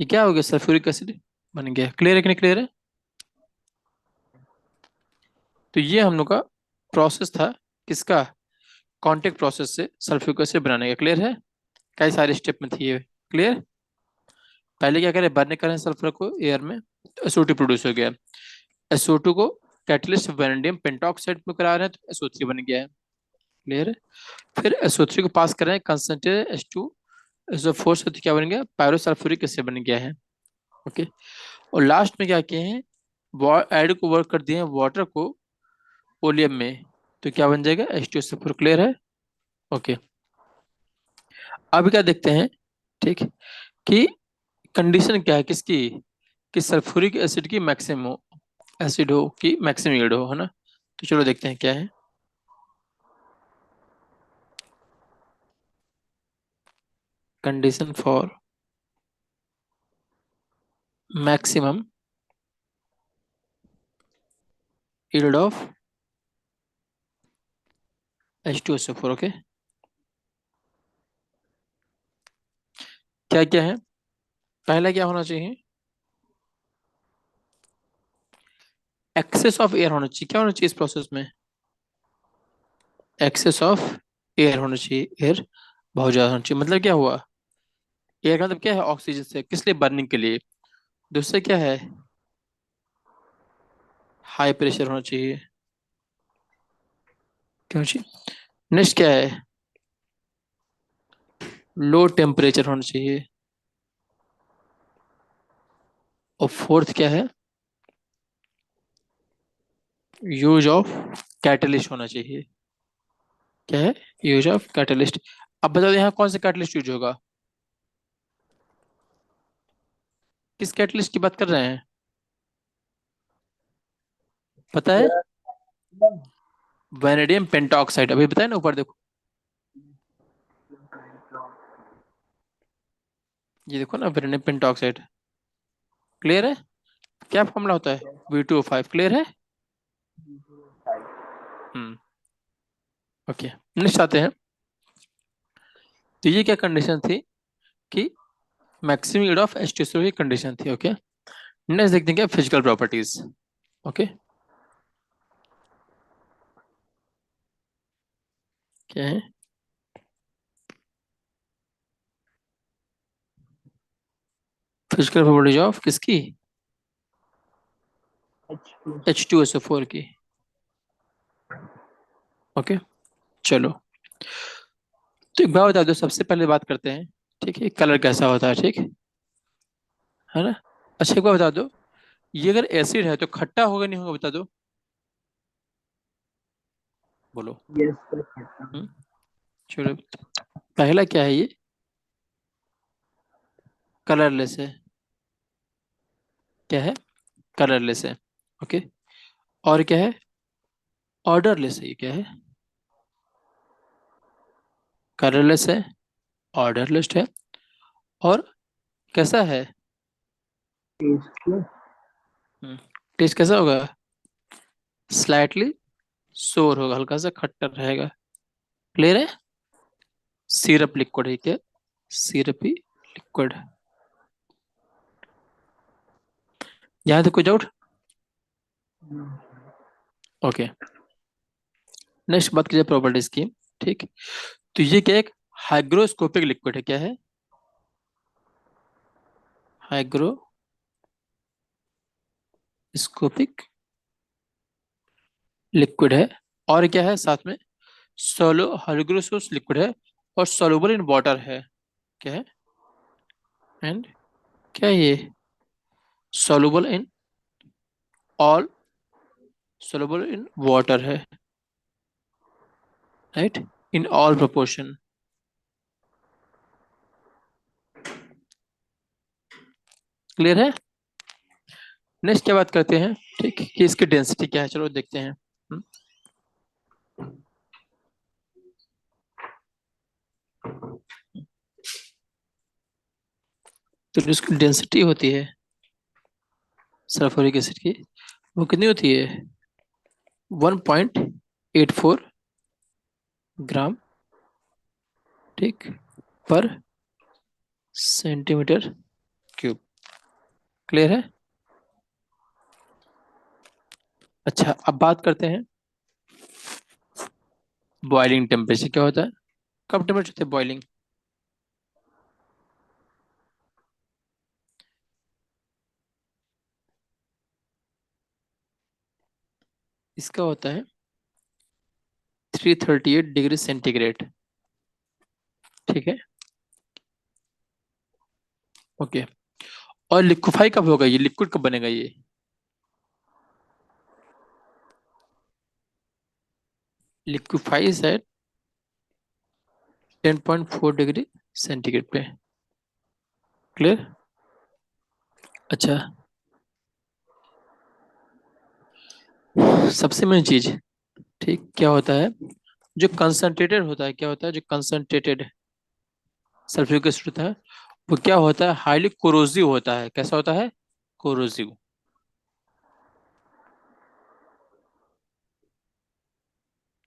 ये क्या हो गया, सल्फ्यूरिक एसिड बन गया। क्लियर है कि नहीं क्लियर है। तो ये हम लोग का प्रोसेस था, किसका, कांटेक्ट प्रोसेस से सल्फ्यूरिक एसिड बनाने का। क्लियर है, कई सारे स्टेप में थी ये। क्लियर। पहले क्या करें, बर्न करें सल्फर को एयर में, तो SO2 प्रोड्यूस हो गया। SO2 को कैटलिस्ट वैनेडियम पेंटॉक्साइड में करा रहे हैं, तो SO3 बन गया है। क्लियर है। फिर SO3 को पास कर रहे हैं कंसंट्रेटेड H2SO4 से, तो क्या बन गया, पायरोसल्फ्यूरिक एसिड बन गया है। ओके। और लास्ट में क्या किए हैं, एड को वर्क कर दिए हैं वाटर को ओलियम में, तो क्या बन जाएगा, H2SO4। क्लियर है। ओके। अब क्या देखते हैं, ठीक, कि कंडीशन क्या है किसकी, कि सल्फ्यूरिक एसिड की मैक्सिमम एसिड हो कि मैक्सिमम यील्ड हो, है ना। तो चलो देखते हैं क्या है, condition for maximum yield of H2SO4। Okay, क्या क्या है, पहला क्या होना चाहिए, एक्सेस ऑफ एयर होना चाहिए। क्या होना चाहिए इस प्रोसेस में, एक्सेस ऑफ एयर होना चाहिए, एयर बहुत ज्यादा होना चाहिए। मतलब क्या हुआ, एयर का मतलब क्या है, ऑक्सीजन से, किस लिए, बर्निंग के लिए। दूसरा क्या है, हाई प्रेशर होना चाहिए, क्या होना चाहिए। नेक्स्ट क्या है, लो टेम्परेचर होना चाहिए। और फोर्थ क्या है, यूज ऑफ कैटलिस्ट होना चाहिए। क्या है, यूज ऑफ कैटलिस्ट। अब बताओ यहाँ कौन सा कैटलिस्ट यूज होगा, किस कैटलिस्ट की बात कर रहे हैं, पता है, वैनेडियम पेंटॉक्साइड, अभी बताया ना ऊपर देखो। ये देखो ना, वेनेडियम पेंटॉक्साइड। क्लियर है? क्या फॉर्मूला होता है? V2O5। क्लियर है? हम्म। ओके, नेक्स्ट आते हैं। तो ये क्या कंडीशन थी कि मैक्सिमम यील्ड ऑफ H2SO की कंडीशन थी। ओके, नेक्स्ट देखते हैं क्या फिजिकल प्रॉपर्टीज। ओके, क्या है? फिजिकल प्रॉपर्टीज ऑफ किसकी? H2. H2SO4 की। ओके, चलो। तो एक बात बता दो, सबसे पहले बात करते हैं, ठीक है, कलर कैसा होता है, ठीक है ना? अच्छा, एक बात बता दो, ये अगर एसिड है तो खट्टा होगा नहीं होगा, बता दो, बोलो। Yes, sir. खट्टा। हम्म, चलो। पहला क्या है ये? कलरलेस है। क्या है? कलरलेस है। ओके, और क्या है? ऑर्डरलेस है। ये क्या है? कलरलेस है, ऑर्डरलेस है, और कैसा है? टेस्टलेस। टेस्ट कैसा होगा? स्लाइटली सोर होगा, हल्का सा खट्टा रहेगा। क्लियर है? सिरप लिक्विड है क्या? सिरपी लिक्विड। यहाँ तक कोई डाउट? ओके, नेक्स्ट बात कीजिए प्रॉपर्टीज की। ठीक, तो ये क्या, एक हाइग्रोस्कोपिक लिक्विड है। क्या है? हाइग्रोस्कोपिक लिक्विड है। और क्या है साथ में? सोलो हाइग्रोसोस लिक्विड है, और सोलुबल इन वाटर है। क्या है? एंड क्या है ये? Soluble in all, soluble in water है, right, in all proportion. Clear है? नेक्स्ट क्या बात करते हैं, ठीक, कि इसकी डेंसिटी क्या है, चलो देखते हैं। तो जो इसकी डेंसिटी होती है सल्फ्यूरिक एसिड की, वो कितनी होती है? 1.84 ग्राम, ठीक, पर सेंटीमीटर क्यूब। क्लियर है? अच्छा, अब बात करते हैं बॉइलिंग टेम्परेचर क्या होता है। कब टेम्परेचर होता है बॉइलिंग? इसका होता है 338 डिग्री सेंटीग्रेड। ठीक है, ओके। और लिक्विफाई कब होगा, ये लिक्विड कब बनेगा ये? लिक्विफाइज है 10.4 डिग्री सेंटीग्रेड पे। क्लियर? अच्छा, सबसे मेन चीज, ठीक, क्या होता है? जो कंसंट्रेटेड होता है, क्या होता है जो कंसंट्रेटेड सल्फ्यूरिक एसिड होता है, वो क्या होता है? हाईली कोरोसिव होता है। कैसा होता है? कोरोसिव।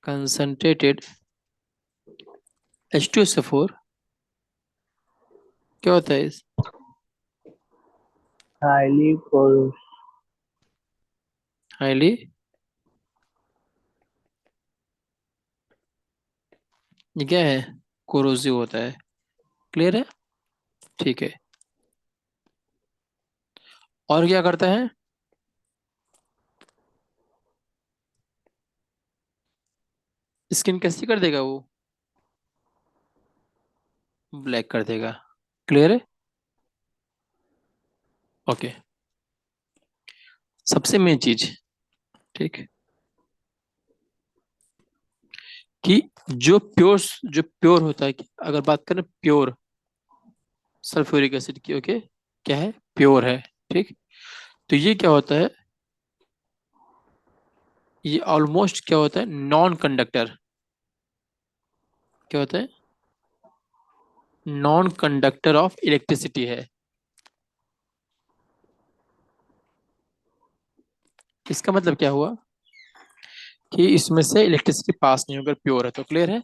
कंसंट्रेटेड H2SO4 क्या होता है? Highly course. हाईली, ये क्या है? कोरोसिव होता है। क्लियर है? ठीक है, और क्या करता है? स्किन कैसी कर देगा वो? ब्लैक कर देगा। क्लियर है? ओके, सबसे मेन चीज, ठीक, कि जो प्योर होता है, कि अगर बात करें प्योर सल्फ्यूरिक एसिड की, ओके, क्या है? प्योर है। ठीक, तो ये क्या होता है? ये ऑलमोस्ट क्या होता है? Non conductor. क्या होता है? नॉन कंडक्टर ऑफ इलेक्ट्रिसिटी है। इसका मतलब क्या हुआ कि इसमें से इलेक्ट्रिसिटी पास नहीं होकर प्योर है, तो क्लियर है।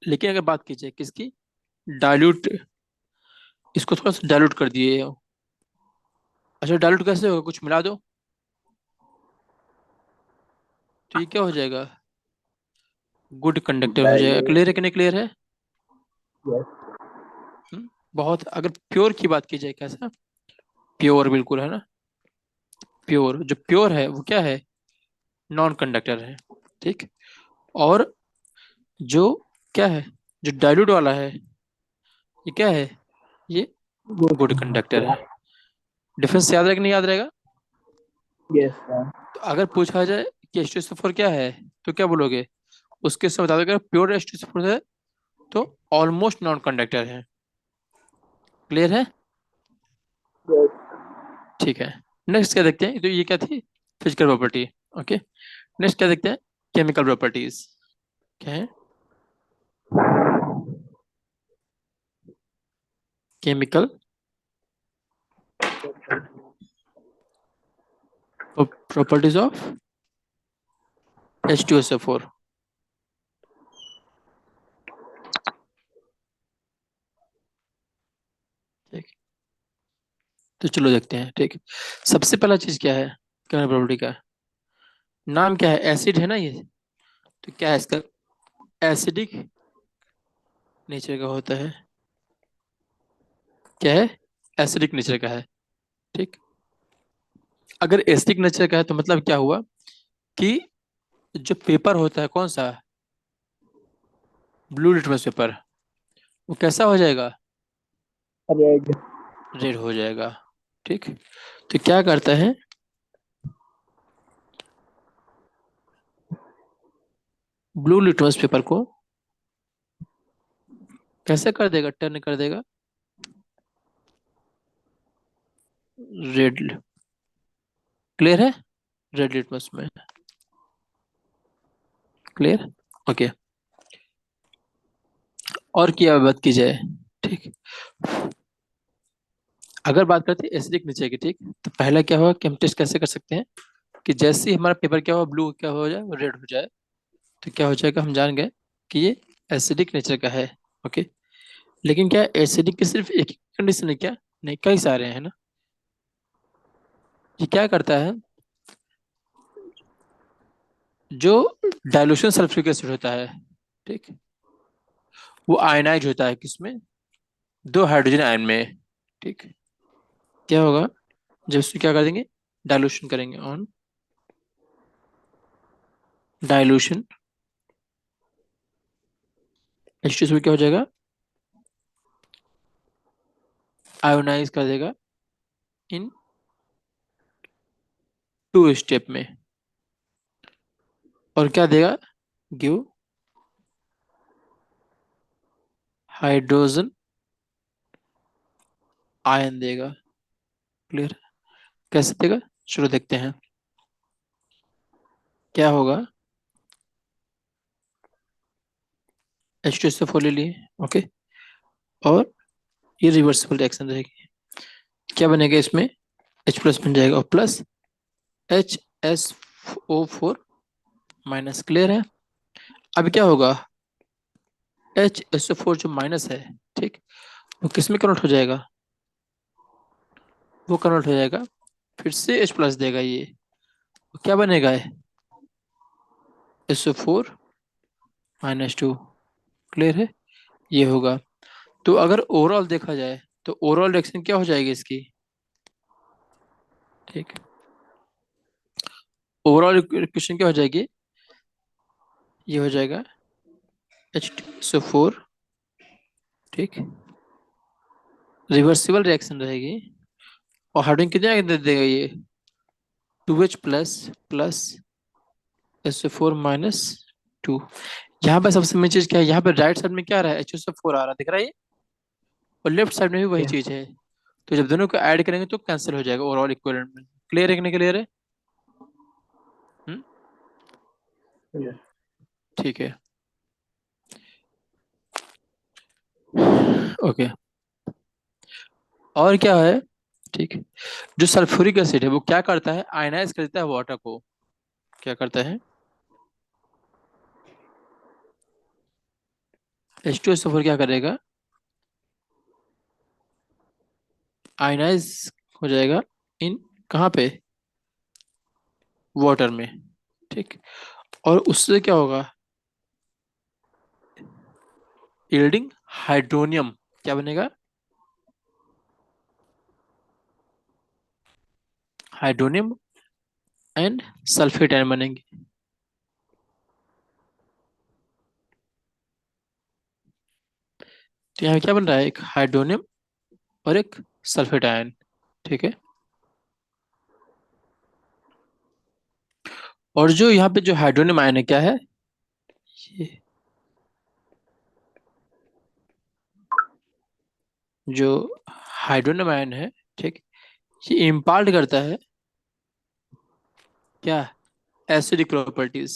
लेकिन अगर बात की जाए किसकी, डाइल्यूट, इसको थोड़ा सा डाइल्यूट कर दिए। अच्छा, डाइल्यूट कैसे होगा, कुछ मिला दो तो ये क्या हो जाएगा, गुड कंडक्टर हो जाएगा। डायल्यूट। क्लियर है कि नहीं क्लियर है। यस। बहुत, अगर प्योर की बात की जाए, कैसा प्योर, बिल्कुल है ना। प्योर, जो प्योर है वो क्या है, नॉन कंडक्टर है। ठीक। और जो क्या है, जो डाइल्यूट वाला है, ये क्या है, ये गुड गुड कंडक्टर कंडक्टर। है। डिफरेंस याद रहेगा कि नहीं याद रहेगा। Yes sir. तो अगर पूछा जाए कि H2SO4 क्या है, तो क्या बोलोगे, उसके से बता दो, अगर प्योर H2SO4 है तो ऑलमोस्ट नॉन कंडक्टर है। क्लियर है। यस। ठीक है। नेक्स्ट क्या देखते हैं, तो ये क्या थी, फिजिकल प्रॉपर्टी। ओके। नेक्स्ट क्या देखते हैं, केमिकल प्रॉपर्टीज। क्या है, केमिकल प्रॉपर्टीज ऑफ H2SO4। ठीक। तो चलो देखते हैं। ठीक। सबसे पहला चीज क्या है, केमिकल प्रॉपर्टी का नाम क्या है, एसिड है ना ये। तो क्या है इसका, एसिडिक नेचर का होता है। क्या है, एसिडिक नेचर का है। ठीक। अगर एसिडिक नेचर का है तो मतलब क्या हुआ कि जो पेपर होता है कौन सा, ब्लू लिटमस पेपर, वो कैसा हो जाएगा, रेड। रेड हो जाएगा। ठीक। तो क्या करता है, ब्लू लिटमस पेपर को कैसे कर देगा, टर्न कर देगा रेड। क्लियर है, रेड लिटमस में। क्लियर। ओके। और क्या बात की जाए। ठीक। अगर बात करते हैं एसिडिक नेचर की, ठीक, तो पहला क्या होगा कि हम टेस्ट कैसे कर सकते हैं कि जैसे ही हमारा पेपर क्या हो, ब्लू क्या हो जाए, रेड हो जाए, तो क्या हो जाएगा, हम जान गए कि ये एसिडिक नेचर का है। ओके। लेकिन क्या एसिडिक की सिर्फ एक ही कंडीशन है क्या, नहीं, कई सारे हैं ना। ये क्या करता है, जो डाइल्यूशन सल्फ्यूरिक एसिड होता है, ठीक, वो आयनाइज होता है किसमें, दो हाइड्रोजन आयन में। ठीक। क्या होगा, जब इसमें क्या कर देंगे, डाइल्यूशन करेंगे ऑन डाइल्यूशन, H2SO क्या हो जाएगा, आयोनाइज कर देगा इन टू स्टेप में। और क्या देगा, गिव हाइड्रोजन आयन देगा। क्लियर। कैसे देगा, चलो देखते हैं क्या होगा। H2SO4 ले लिए। ओके। और ये रिवर्सिबल रिएक्शन रहेगी, क्या बनेगा इसमें, H प्लस बन जाएगा और प्लस HSO4 माइनस। क्लियर है। अब क्या होगा, HSO4 जो माइनस है, ठीक, वो किस में कन्वर्ट हो जाएगा, वो कन्वर्ट हो जाएगा, फिर से H प्लस देगा ये, तो क्या बनेगा है, SO4 - 2। क्लियर है, ये होगा। तो अगर ओवरऑल देखा जाए तो ओवरऑल रिएक्शन क्या हो जाएगी इसकी। ठीक। ओवरऑल इक्वेशन क्या हो जाएगी, ये हो जाएगा H2SO4, ठीक, रिवर्सिबल रिएक्शन रहेगी। और हाइड्रोजन कितने आगे दे देगा ये, 2H प्लस प्लस SO4 - 2। यहाँ पे सबसे मेन चीज क्या है, यहाँ पे राइट साइड में क्या आ रहा है, HSO4 आ रहा है, दिख रहा है ये, और लेफ्ट साइड में भी वही चीज है। तो जब दोनों को ऐड करेंगे तो कैंसिल हो जाएगा ओवरऑल इक्विवेलेंट में। क्लियर है कि नहीं क्लियर है। हम्म। यस। ठीक है। ओके। और क्या है, ठीक है, जो सल्फ्यूरिक एसिड है वो क्या करता है, आयनाइज करता है वाटर को। क्या करता है, H2SO4 क्या करेगा, आयनाइज हो जाएगा इन, कहाँ पे, वाटर में। ठीक, और उससे क्या होगा, यील्डिंग हाइड्रोनियम, क्या बनेगा, हाइड्रोनियम एंड सल्फेट आयन बनेंगे। तो यहाँ क्या बन रहा है, एक हाइड्रोनियम और एक सल्फेट आयन। ठीक है, और जो यहाँ पे जो हाइड्रोनियम आयन है क्या है, ये जो हाइड्रोनियम आयन है, ठीक, ये इम्पार्ट करता है क्या, acidic properties.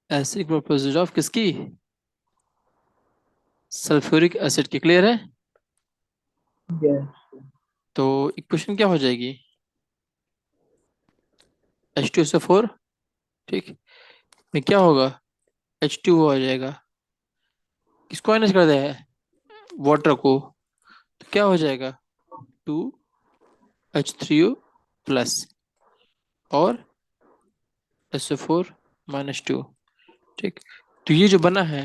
Acidic properties of किसकी, सल्फ्यूरिक एसिड की। क्लियर है, Yes. तो इक्वेशन क्या हो जाएगी, H2SO4, ठीक, में क्या होगा, H2O आ जाएगा, किसको आयनाइज कर दिया है, वाटर को, तो क्या हो जाएगा, 2H3O प्लस और SO4 - 2। ठीक, तो ये जो बना है,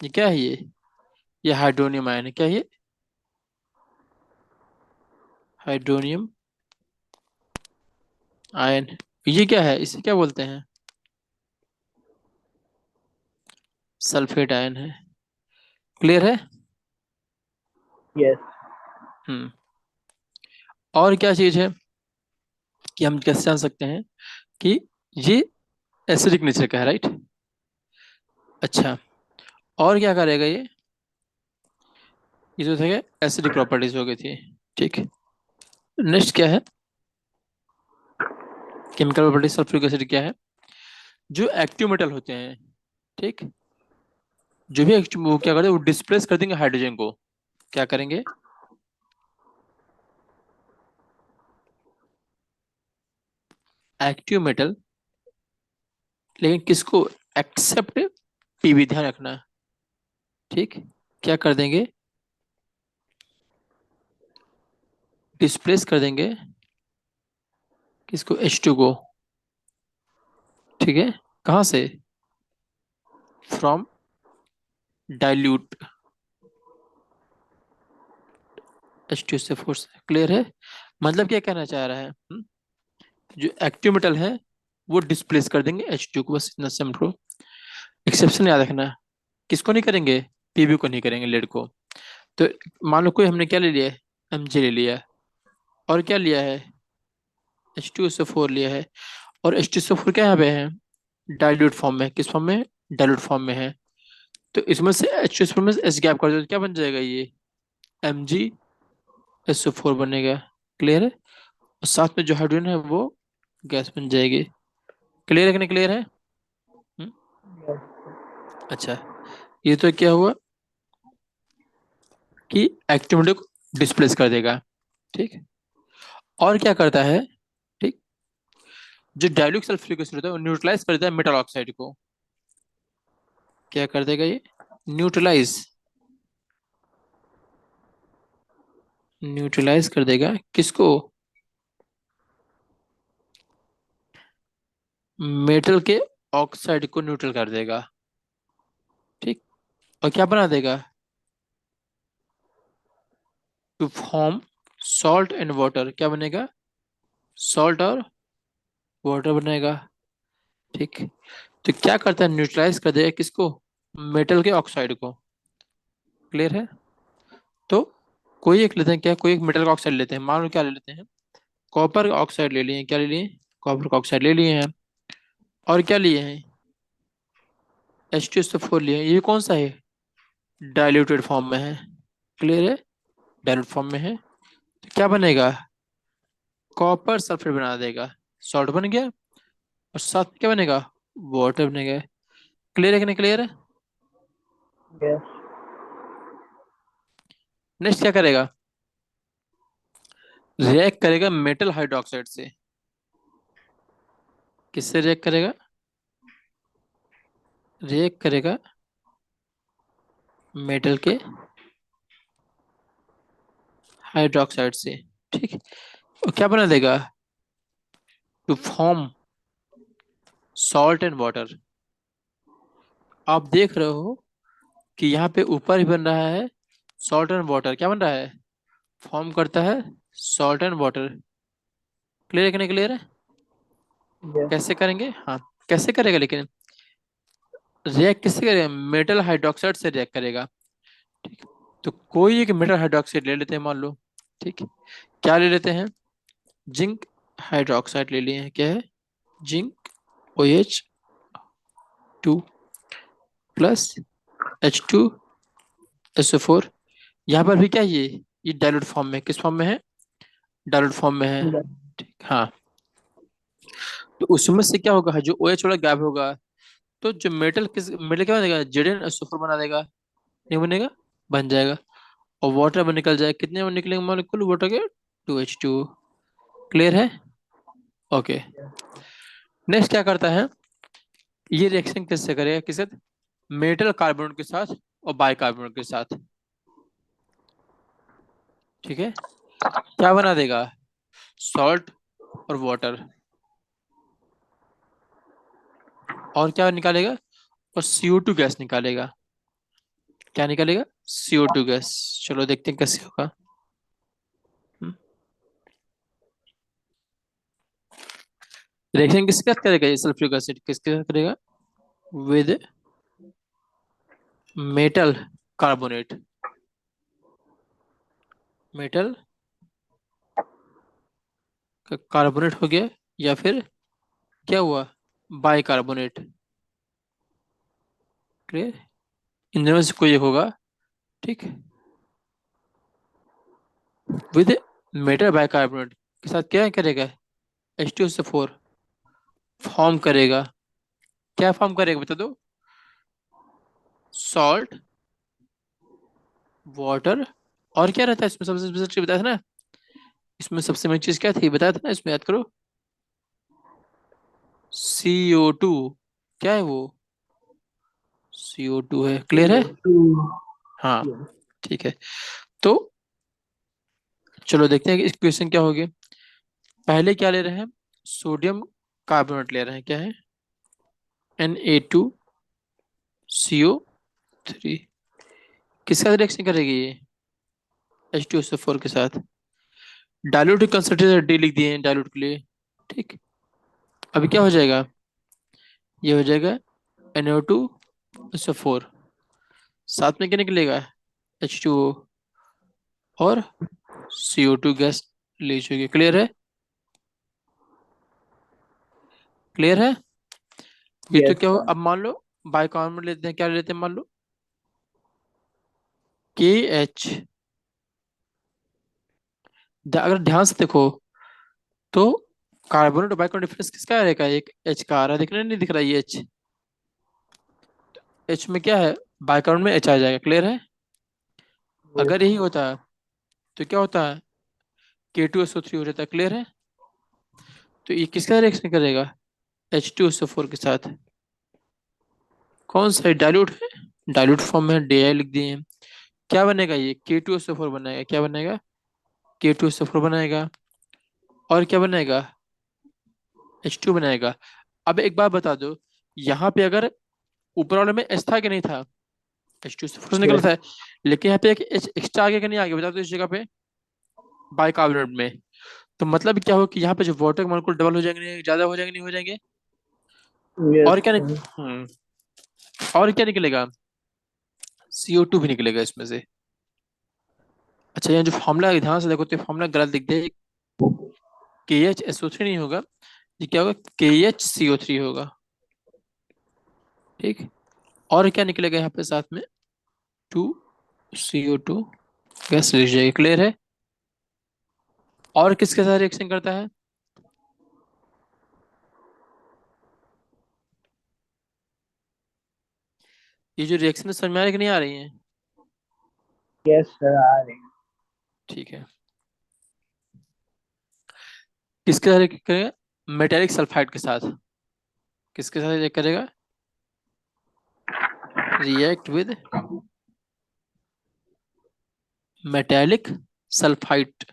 ये क्या है, ये हाइड्रोनियम आयन है, क्या ये, हाइड्रोनियम आयन। ये क्या है, इसे क्या बोलते हैं, सल्फेट आयन है। क्लियर है। Yes. हम्म, और क्या चीज है कि हम कैसे जान सकते हैं कि ये एसिडिक नेचर का है, राइट। अच्छा, और क्या करेगा ये तो था एसिडिक प्रॉपर्टीज हो गई थी। ठीक, नेक्स्ट क्या है, केमिकल प्रॉपर्टीज सल्फ्यूरिक एसिड क्या है, जो एक्टिव मेटल होते हैं, ठीक, जो भी एक्टिव वो क्या करते हैं, वो डिस्प्लेस कर देंगे हाइड्रोजन को। क्या करेंगे, एक्टिव मेटल, लेकिन किसको, एक्सेप्ट पीवी, ध्यान रखना। ठीक, क्या कर देंगे, डिस्प्लेस कर देंगे किसको, H2 को। ठीक है, कहाँ से, फ्रॉम डाइल्यूट H2 से फोर्स। क्लियर है, मतलब क्या कहना चाह रहा है, जो एक्टिव मेटल है वो डिस्प्लेस कर देंगे H2 को, बस इतना समझो। एक्सेप्शन याद रखना, किसको नहीं करेंगे, पीबी को नहीं करेंगे, लेड को। तो मान लो कोई हमने क्या ले लिया है, Mg ले लिया, और क्या लिया है, H2SO4 लिया है, और H2SO4 क्या यहाँ पे है, डाइल्यूट फॉर्म में, किस फॉर्म में, डाइल्यूट फॉर्म में है। तो इसमें से H2SO4 में से H गैप कर दो तो क्या बन जाएगा, ये MgSO4 बनेगा। क्लियर है, और साथ में जो हाइड्रोजन है वो गैस बन जाएगी। क्लियर है कि नहीं, क्लियर है। हम्म, Yes. अच्छा, ये तो क्या हुआ कि एक्टिविटी को डिस्प्लेस कर देगा। ठीक, और क्या करता है, ठीक, जो डाइल्यूट सल्फ्यूरिक एसिड होता है वो न्यूट्रलाइज कर देता है मेटल ऑक्साइड को। क्या कर देगा ये, न्यूट्रलाइज, न्यूट्रलाइज कर देगा किसको, मेटल के ऑक्साइड को न्यूट्रल कर देगा। ठीक, और क्या बना देगा, to form salt and water, क्या बनेगा, सॉल्ट और वाटर बनेगा। ठीक, तो क्या करता है, न्यूट्रलाइज कर देगा किसको, मेटल के ऑक्साइड को। क्लियर है, तो कोई एक लेते हैं क्या, कोई एक मेटल का ऑक्साइड लेते हैं, मान लो क्या ले लेते हैं, कॉपर ऑक्साइड ले लिए, क्या ले लिए, कॉपर का ऑक्साइड ले लिए हैं, और क्या लिए हैं, H2SO4 लिए हैं। ये कौन सा है, डाइल्यूटेड फॉर्म में है। क्लियर है, डाइल्यूट फॉर्म में है, तो क्या बनेगा, कॉपर सल्फेट बना देगा, सॉल्ट बन गया, और साथ में क्या बनेगा, वाटर बनेगा। क्लियर है कि नहीं क्लियर है? yes, नेक्स्ट क्या करेगा? रिएक्ट करेगा मेटल हाइड्रोक्साइड से। किससे रिएक्ट करेगा? रिएक्ट करेगा मेटल के हाइड्रोक्साइड से। ठीक है। और क्या बना देगा? To form salt and water. आप देख रहे हो कि यहाँ पे ऊपर ही बन रहा है सॉल्ट एंड वाटर। क्या बन रहा है? फॉर्म करता है सॉल्ट एंड वाटर। क्लियर है कि नहीं क्लियर है? yes, कैसे करेंगे? हाँ, कैसे करेगा लेकिन? रिएक्ट किससे करेगा? मेटल हाइड्रोक्साइड से रिएक्ट करेगा। ठीक। तो कोई एक मेटल हाइड्रोक्साइड ले लेते हैं मान लो। ठीक है। क्या ले लेते हैं? जिंक हाइड्रोक्साइड ले लिए हैं। क्या है? Zinc OH2 plus H2SO4। यहाँ पर भी क्या है ये डाइल्यूट फॉर्म में, किस फॉर्म में है? डाइल्यूट फॉर्म में है। yes, ठीक, हाँ। तो उसमें से क्या होगा, जो OH वाला गैप होगा, तो जो मेटल किस मेटल क्या बनेगा? Zn SO4 बना देगा। नहीं बनेगा? बन जाएगा। और वाटर में निकल जाए, कितने में निकलेंगे मॉलिक्यूल वाटर के? 2H2। क्लियर है? ओके। नेक्स्ट क्या करता है? ये रिएक्शन किससे करेगा? किससे? मेटल कार्बोनेट के साथ और बाइकार्बोनेट के साथ। ठीक है। क्या बना देगा? सॉल्ट और वाटर। और क्या निकालेगा? और CO2 गैस निकालेगा। क्या निकालेगा? CO2 gas. चलो देखते हैं कैसे होगा। रिएक्शन किसके साथ करेगा? ये सल्फ्यूरिक एसिड किसके साथ करेगा? With metal carbonate. Metal carbonate हो गया, या फिर क्या हुआ? बाइकार्बोनेट। क्लियर? इन दोनों में से कोई एक होगा। ठीक। विद मेटल बाइकार्बोनेट के साथ क्या करेगा? H2SO4 फॉर्म करेगा। क्या फॉर्म करेगा बता दो? Salt, water. और क्या रहता है इसमें? सबसे सबसे चीज बताया था ना? इसमें सबसे मेन चीज क्या थी बताया था ना? इसमें याद करो। CO2। क्या है वो? CO2 है। क्लियर है? CO2, हाँ। yes, ठीक है। तो चलो देखते हैं कि इस क्वेश्चन क्या होगी। पहले क्या ले रहे हैं? सोडियम कार्बोनेट ले रहे हैं। क्या है? Na2CO3। किसके साथ रिएक्शन करेगी ये? H2SO4 के साथ। डाइल्यूट कंसंट्रेशन D लिख दिए हैं डाइल्यूट के लिए। ठीक। अभी क्या हो जाएगा? ये हो जाएगा Na2SO4। साथ में क्या निकलेगा? H2O और CO2 गैस ले चुके। क्लियर है? क्लियर है? ये तो yes, क्या हो, अब मान लो बाइकार्बोनेट लेते हैं। क्या लेते हैं मान लो? KH। अगर ध्यान से देखो तो कार्बोनेट और बाइकार्बोनेट डिफरेंस किसका रहेगा? एक H का आ रहा है, दिखने नहीं दिख रहा है ये H? H में क्या है? बाइकार्बोनेट में H आ जाएगा। क्लियर है? yes, अगर यही होता है तो क्या होता है? K2SO3 हो जाता है। क्लियर है? तो ये किसका रिएक्शन करेगा? H2SO4 के साथ। कौन सा डाइल्यूट है? डाइल्यूट फॉर्म में Di लिख दिए हैं। क्या बनेगा? ये K2SO4 बनाएगा। क्या बनेगा? K2SO4 बनाएगा। और क्या बनाएगा? H2 बनाएगा। अब एक बात बता दो, यहाँ पे अगर ऊपर वाले में H था कि नहीं था? H2SO4 से निकला yes, था। लेकिन यहाँ पे एक H एक्स्ट्रा आ गया कि नहीं आ गया बता दो इस जगह पे? बाइकार्बोनेट में। तो मतलब क्या हो कि यहाँ पे जो वाटर मॉलिक्यूल डबल हो जाएंगे, नहीं ज्यादा हो जाएंगे, नहीं हो जाएंगे? yes, और क्या और क्या निकलेगा? CO2 भी निकलेगा इसमें से। अच्छा, यहाँ जो फॉर्मूला ध्यान से देखो तो फॉर्मूला गलत लिख दिया। KHSO3 नहीं होगा। ये क्या होगा? KHCO3 होगा। ठीक। और क्या निकलेगा यहाँ पे साथ में? 2CO2 गैस लिख जाएगी। क्लियर है? और किसके साथ रिएक्शन करता है? ये जो रिएक्शन समझ में आ रही है कि नहीं आ रही है? यस सर, आ रहे हैं। ठीक है। किसके साथ react करेगा? मेटेलिक सल्फाइड के साथ। किसके साथ रिएक्ट करेगा? रिएक्ट विद मेटेलिक सल्फाइड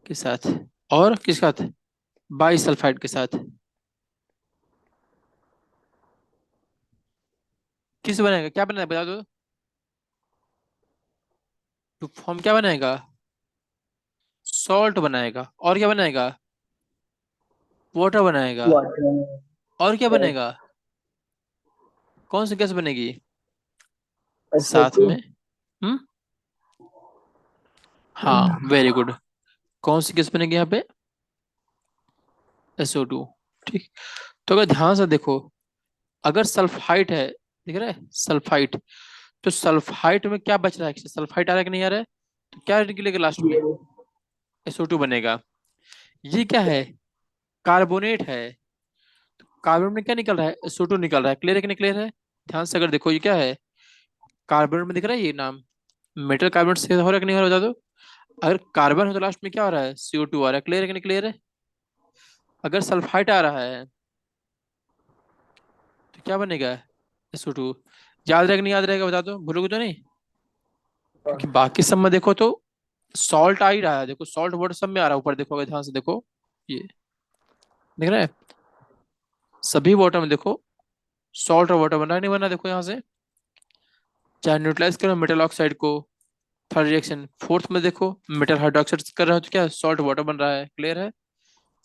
के साथ। और किसके साथ? बाई सल्फाइड के साथ। किस बनेगा, क्या बनेगा बता दो। तो फॉर्म क्या बनाएगा? सॉल्ट बनाएगा। और क्या बनाएगा? वाटर बनाएगा। वाटर। और क्या यस। बनेगा? कौन सी गैस बनेगी साथ SO2। में? हम्म। हाँ, वेरी गुड। कौन सी गैस बनेगी यहाँ पे? SO2। ठीक। तो अगर ध्यान से देखो, अगर सल्फाइट है, दिख रहा है सल्फाइट, तो सल्फाइट में क्या बच रहा है? सल्फाइट आ रहा है कि नहीं आ रहा है? तो क्या निकलेगा लास्ट में? ये SO2 बनेगा। ये क्या है? कार्बोनेट है। कार्बन में क्या निकल रहा है? SO2 निकल रहा है। क्लियर है कि नहीं क्लियर है? ध्यान से अगर देखो, ये क्या है? कार्बन में दिख रहा है ये नाम। मेटल कार्बन से हो रहा है कि नहीं हो रहा, बता दो। अगर कार्बन है तो लास्ट में क्या हो रहा है? CO2 आ रहा है। क्लियर है कि नहीं क्लियर है? अगर सल्फाइट आ रहा है तो क्या बनेगा? SO2। याद रहेगा नहीं याद रहेगा बता दो, भूलोगे तो नहीं? क्योंकि बाकी सब में देखो तो सॉल्ट आ ही रहा है। देखो सॉल्ट वाटर सब में आ रहा है ऊपर, देखो अगर ध्यान से देखो, ये दिख रहा है। सभी वाटर में देखो सॉल्ट और वाटर बन रहा है, नहीं बन रहा? देखो यहाँ से, चाहे न्यूट्रलाइज करो मेटल ऑक्साइड को, थर्ड रिएक्शन, फोर्थ में देखो मेटल हाइड्रोक्साइड कर रहा है तो क्या सॉल्ट वाटर बन रहा है। क्लियर है?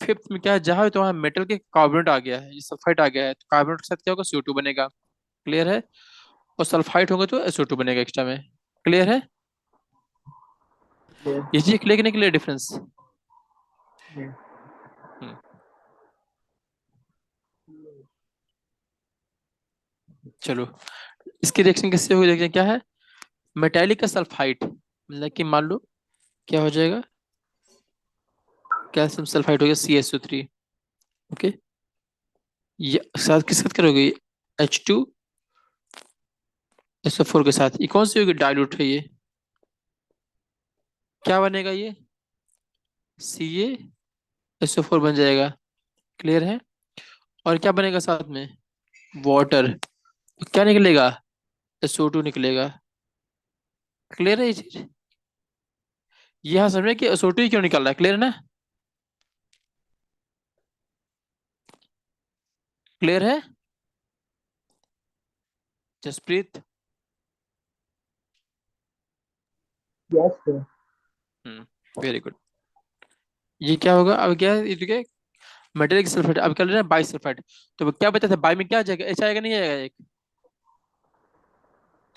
फिफ्थ में क्या है, जहां तो वहां मेटल के कार्बोनेट आ गया है, ये सल्फाइट आ गया है, तो कार्बोनेट के साथ क्या होगा? CO2 बनेगा। क्लियर है? और सल्फाइट होगा तो SO2 बनेगा एक्स्ट्रा में। क्लियर है? ये चीज क्लियर नहीं क्लियर डिफरेंस? हम्म। चलो, इसकी रिएक्शन किससे होगी देखते हैं। क्या है? मेटालिक का सल्फाइड, मतलब कि मान लो क्या हो जाएगा? कैल्शियम सल्फाइड हो गया CSO3। ओके। ये साथ किस साथ करोगे? H2SO4 के साथ। ये कौन सी होगी? डाइल्यूट है ये। क्या बनेगा ये? CaSO4 बन जाएगा। क्लियर है? और क्या बनेगा साथ में? वाटर। तो क्या निकलेगा? SO2 निकलेगा। क्लियर है ये चीज? ये हाँ समझे कि SO2 ही क्यों निकल रहा है। क्लियर है ना? क्लियर है Jaspreet? Yes sir. Very good. ये क्या होगा अब? क्या है ये? तो क्या, मेटेलिक सल्फेट अब कर रहे हैं बाई सल्फेट। तो क्या बचा था? बाई में क्या आ जाएगा? H आएगा नहीं आएगा एक?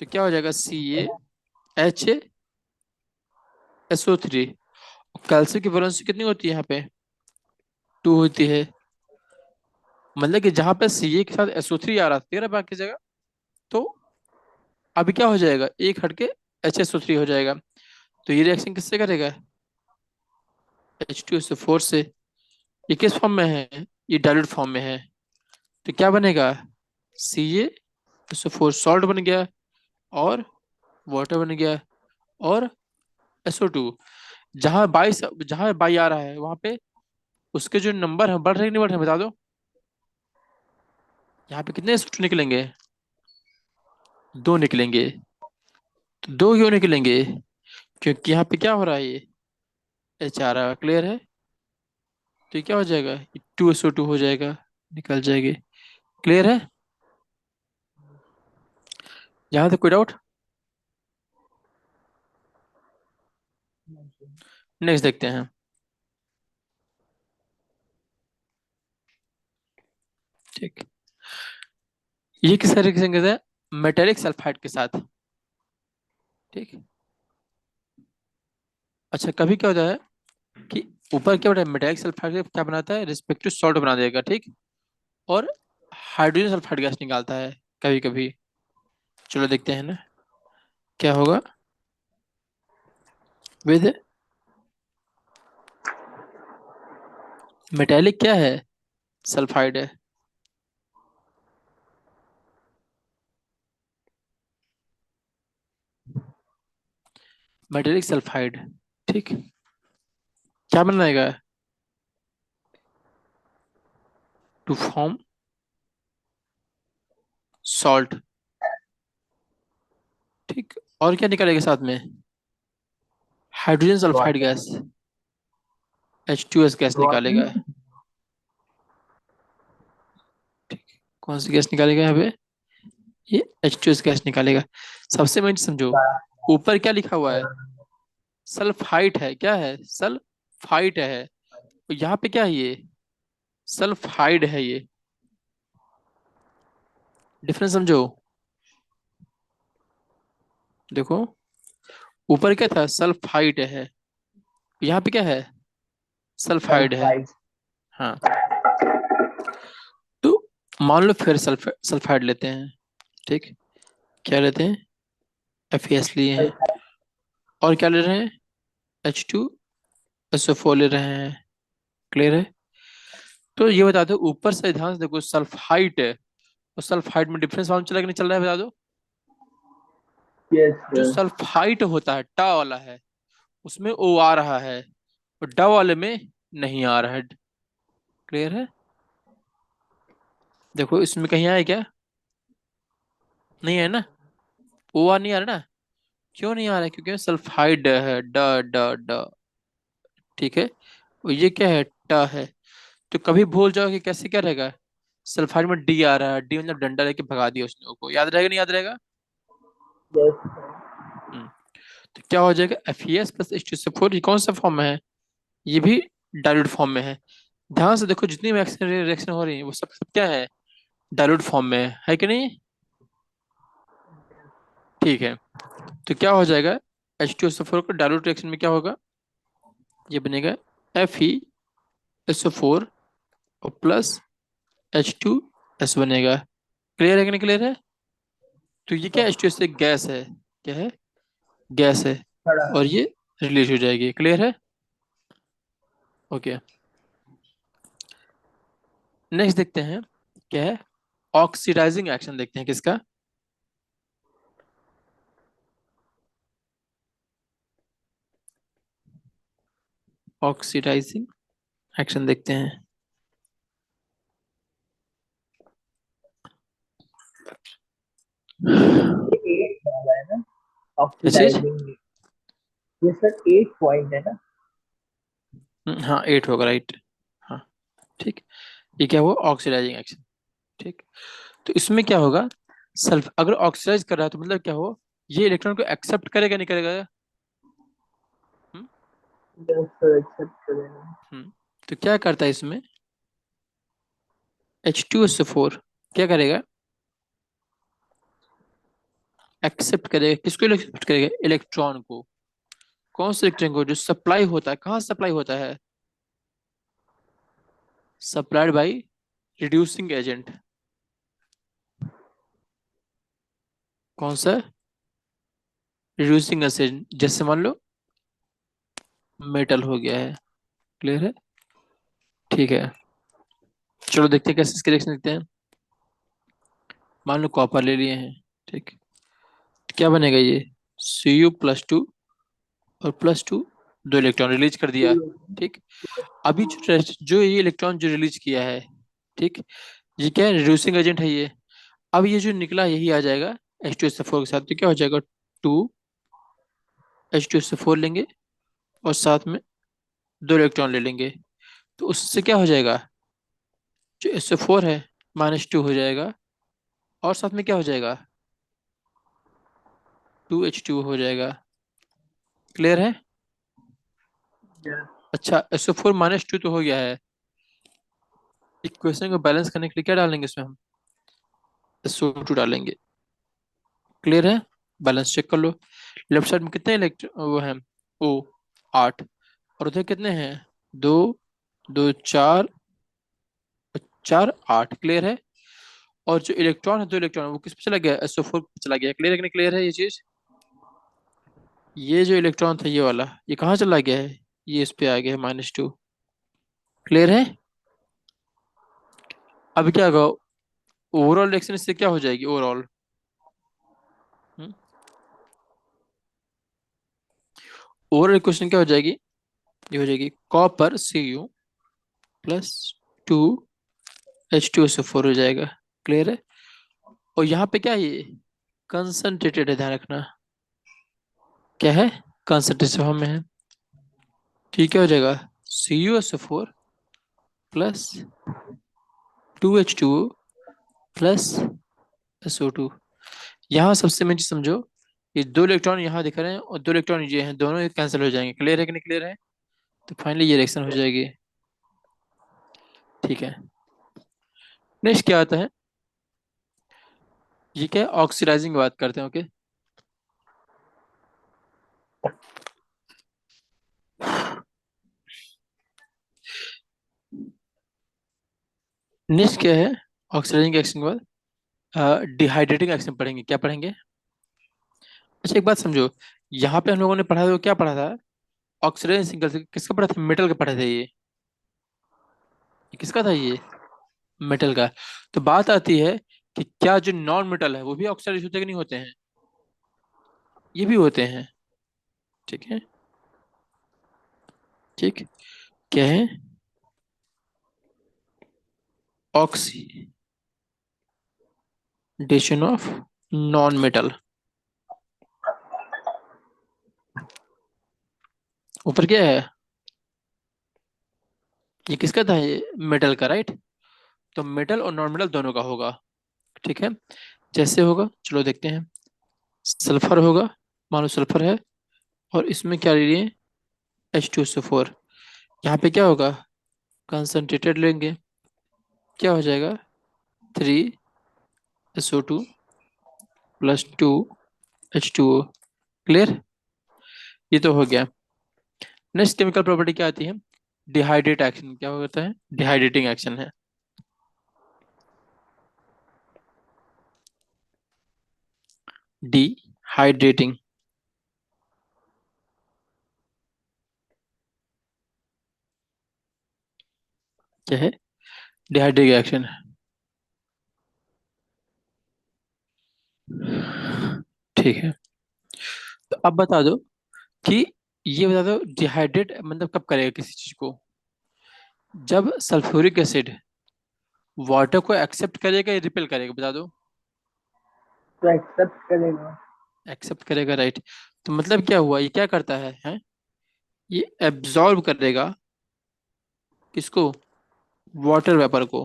तो क्या हो जाएगा? CaHSO3। कैल्शियम की वैलेंसी कितनी होती है यहाँ पे? 2 होती है। मतलब कि जहां पे Ca के साथ SO3 आ रहा था तेरा बाकी जगह, तो अभी क्या हो जाएगा? एक हटके HSO3 हो जाएगा। तो ये रिएक्शन किससे करेगा? H2SO4 से। ये किस फॉर्म में है? ये डाइल्यूट फॉर्म में है। तो क्या बनेगा? CaSO4 सॉल्ट बन गया, और वाटर बन गया, और SO2। जहां बाई आ रहा है वहां पे उसके जो नंबर है बढ़ रहे नहीं बढ़ रहे बता दो। यहाँ पे कितने SO2 निकलेंगे? 2 निकलेंगे। तो 2 क्यों निकलेंगे? क्योंकि यहाँ पे क्या हो रहा है? ये H आ रहा है। क्लियर है? तो ये क्या हो जाएगा? 2SO2 हो जाएगा, निकल जाएगी। क्लियर है? यहाँ तक कोई डाउट? नेक्स्ट देखते हैं। ठीक। ये किस तरीके से कहते हैं? मेटेलिक सल्फाइड के साथ। ठीक। अच्छा, कभी क्या होता है कि ऊपर क्या होता है? मेटेलिक सल्फाइड क्या बनाता है? रिस्पेक्टिव सॉल्ट बना देगा। ठीक। और हाइड्रोजन सल्फाइड गैस निकालता है कभी कभी। चलो देखते हैं ना क्या होगा विद मेटेलिक क्या है? सल्फाइड है। Metallic sulphide. ठीक, क्या बनाएगा? To form salt. ठीक, और क्या निकलेगा साथ में? Hydrogen sulphide water. Gas, H2S gas water निकालेगा। नहीं। ठीक, कौन सी गैस निकालेगा यहाँ पे? ये H2S गैस निकालेगा। सबसे मेन समझो, ऊपर क्या लिखा हुआ है? सल्फाइड है। क्या है? सल्फाइड है। तो यहाँ पे क्या है? ये सल्फाइड है। ये डिफरेंस समझो। देखो, ऊपर क्या था? सल्फाइड है। यहाँ पे क्या है? सल्फाइड है। सल्फाइड। हाँ, तो मान लो फिर सल्फाइड लेते हैं। ठीक, क्या लेते हैं? FeS लिए हैं। और क्या ले रहे हैं? H2SO4 ले रहे हैं। क्लियर है? तो ये बता दो, ऊपर से ध्यान से देखो, सल्फाइड है और सल्फाइड में डिफरेंस मालूम चला कि नहीं चल रहा है? बता दो। यस जो सर। सल्फाइड होता है, टा वाला है, उसमें O आ रहा है और ड वाले में नहीं आ रहा है। क्लियर है? देखो, इसमें कहीं आया क्या? नहीं है ना? O आ नहीं आ रहा ना? क्यों नहीं आ रहा है? क्योंकि सल्फाइड है, ड ड ड। ठीक है, और ये क्या है? ट है। तो कभी भूल जाओ कि कैसे क्या रहेगा? सल्फाइड में डी आ रहा है, डी मतलब डंडा लेके भगा दिया उसने O को। याद रहेगा नहीं याद रहेगा? यस। हम्म, तो क्या हो जाएगा? FeS+H2SO4। ये कौन सा फॉर्म में है? ये भी डाइल्यूट फॉर्म में है। ध्यान से देखो, जितनी रिएक्शन रिएक्शन हो रही है वो सब सब क्या है? डाइल्यूट फॉर्म में है कि नहीं? ठीक है, तो क्या हो जाएगा? H2SO4 का डाइल्यूट रिएक्शन में क्या होगा? ये बनेगा FeSO4 और प्लस H2S बनेगा। क्लियर है कि नहीं क्लियर है? तो ये क्या? H2S एक गैस है। क्या है? गैस है। खड़ा। और ये रिलीज हो जाएगी। क्लियर है? ओके, नेक्स्ट देखते हैं क्या है। ऑक्सीडाइजिंग एक्शन देखते हैं किसका। ऑक्सीडाइजिंग एक्शन देखते हैं। ये एट वाला है ना? क्या चीज? ऑक्सीडाइजिंग। ये सर 8 पॉइंट है ना? हाँ, 8 होगा, राइट। हाँ, ठीक। ये क्या हुआ? Oxidising action. ठीक, तो इसमें क्या होगा? सल्फ अगर ऑक्सीडाइज कर रहा है तो मतलब क्या हो? ये इलेक्ट्रॉन को एक्सेप्ट करेगा नहीं करेगा? हम्म यस सर, एक्सेप्ट करेंगे। तो क्या करता है इसमें? H2SO4 क्या करेगा? एक्सेप्ट करेगा। किसको एक्सेप्ट करेगा? इलेक्ट्रॉन को। कौन से इलेक्ट्रॉन को? जो सप्लाई होता है। कहाँ सप्लाई होता है? Supplied by reducing agent. कौन सा? Reducing agent. जैसे मान लो मेटल हो गया है। क्लियर है? ठीक है, चलो देखते हैं कैसे इसके रिएक्शन देखते हैं। मान लो कॉपर ले लिए हैं। ठीक, क्या बनेगा ये? Cu+2 और +2, दो इलेक्ट्रॉन रिलीज कर दिया। ठीक, अभी जो ये इलेक्ट्रॉन जो रिलीज किया है, ठीक, ये क्या है? रिड्यूसिंग एजेंट है ये। अब ये जो निकला यही आ जाएगा H2SO4 के साथ। तो क्या हो जाएगा? 2 H2SO4 लेंगे और साथ में दो इलेक्ट्रॉन ले लेंगे। तो उससे क्या हो जाएगा? जो SO4 है -2 हो जाएगा और साथ में क्या हो जाएगा? 2H2 हो जाएगा। क्लियर है? यस। अच्छा, SO4 -2 तो हो गया है। इक्वेशन को बैलेंस करने के लिए क्या डालेंगे इसमें हम? SO2 डालेंगे। क्लियर है? बैलेंस चेक कर लो। लेफ्ट साइड में कितने इलेक्ट्रॉन वो हैं? O 8। और उधर कितने हैं? दो, दो चार, 4 8। क्लियर है? और जो इलेक्ट्रॉन है, दो इलेक्ट्रॉन, वो किस पे चला गया? SO4 पे चला गया। क्लियर है कि नहीं क्लियर है ये चीज? ये जो इलेक्ट्रॉन था ये वाला, ये कहाँ चला गया है? ये इस पे आ गया है -2। क्लियर है? अभी क्या होगा? ओवरऑल रिएक्शन इससे क्या हो जाएगी ओवरऑल? ओवरऑल इक्वेशन क्या हो जाएगी? ये हो जाएगी कॉपर Cu प्लस 2H2SO4 हो जाएगा। क्लियर है? और यहाँ पे क्या है ये? कंसंट्रेटेड है, ध्यान रखना। क्या है? कंसंट्रेटेड फॉर्म में है। ठीक है, हो जाएगा CuSO4 plus 2H2O plus SO2। यहाँ सबसे मेन चीज समझो, ये दो इलेक्ट्रॉन यहाँ दिख रहे हैं और दो इलेक्ट्रॉन ये हैं, दोनों ये कैंसिल हो जाएंगे। क्लियर है कि नहीं क्लियर है? तो फाइनली ये रिएक्शन हो जाएगी। ठीक है, नेक्स्ट क्या आता है? ये क्या, ऑक्सीडाइजिंग बात करते हैं। ओके, नेक्स्ट क्या है? ऑक्सीडाइजिंग एक्शन के बाद डिहाइड्रेटिंग एक्शन पढ़ेंगे। क्या पढ़ेंगे? अच्छा एक बात समझो, यहाँ पे हम लोगों ने पढ़ा था, क्या पढ़ा था? ऑक्सीडाइजिंग सिंगल से किसका पढ़ा था? मेटल का पढ़ा था ये किसका था ये? मेटल का। तो बात आती है कि क्या जो नॉन मेटल है वो भी ऑक्सीडाइज होते हैं कि नहीं होते हैं? ये भी होते हैं। ठीक है, ठीक। क्या है? Oxidation of non metal. ऊपर क्या है? ये किसका था? ये मेटल का, राइट? तो मेटल और नॉन मेटल दोनों का होगा। ठीक है, जैसे होगा चलो देखते हैं। सल्फर होगा, मान लो सल्फर है, और इसमें क्या ले लिए? H2SO4। यहाँ पे क्या होगा? कंसंट्रेटेड लेंगे। क्या हो जाएगा? 3SO2 plus 2H2O। क्लियर? ये तो हो गया। नेक्स्ट केमिकल प्रॉपर्टी क्या आती है? Dehydrate action. क्या होता है? डिहाइड्रेटिंग एक्शन है। डिहाइड्रेटिंग क्या है? Dehydrating action. ठीक है, तो अब बता दो कि ये बता दो डिहाइड्रेट मतलब कब करेगा किसी चीज को? जब सल्फ्यूरिक एसिड वाटर को एक्सेप्ट करेगा या रिपेल करेगा, बता दो। तो एक्सेप्ट करेगा। एक्सेप्ट करेगा, राइट? तो मतलब क्या हुआ, ये क्या करता है? ये एब्जॉर्ब करेगा किसको? वाटर वेपर को।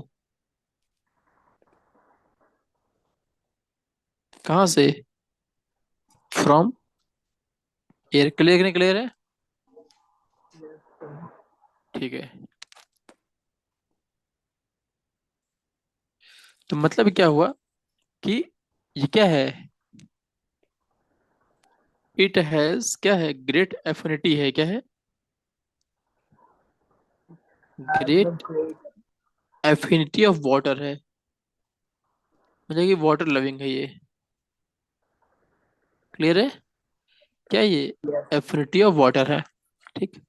कहाँ से? From air. क्लियर नहीं क्लियर है? ठीक है, तो मतलब क्या हुआ कि ये क्या है? इट हैज क्या है? ग्रेट एफिनिटी है। क्या है? Have the great great. Affinity of water है, मतलब कि वाटर लविंग है ये। क्लियर है? क्या ये यस। एफिनिटी ऑफ वाटर है? ठीक।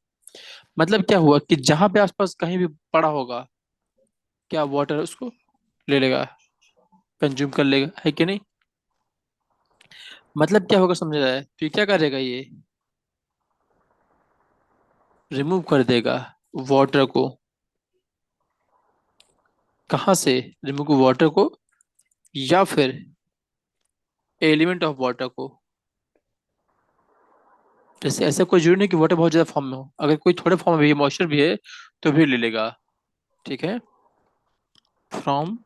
मतलब क्या हुआ कि जहां पे आसपास कहीं भी पड़ा होगा, क्या वाटर उसको ले लेगा, कंज्यूम कर लेगा, है कि नहीं? मतलब क्या होगा समझ रहा है? तो ये क्या करेगा? ये रिमूव कर देगा वाटर को। कहाँ से रिमूव? वाटर को, या फिर एलिमेंट ऑफ वाटर को। जैसे ऐसा कोई जरूरी नहीं कि वाटर बहुत ज्यादा फॉर्म में हो, अगर कोई थोड़े फॉर्म में भी मॉइस्चर भी है तो भी ले लेगा। ठीक है, फ्रॉम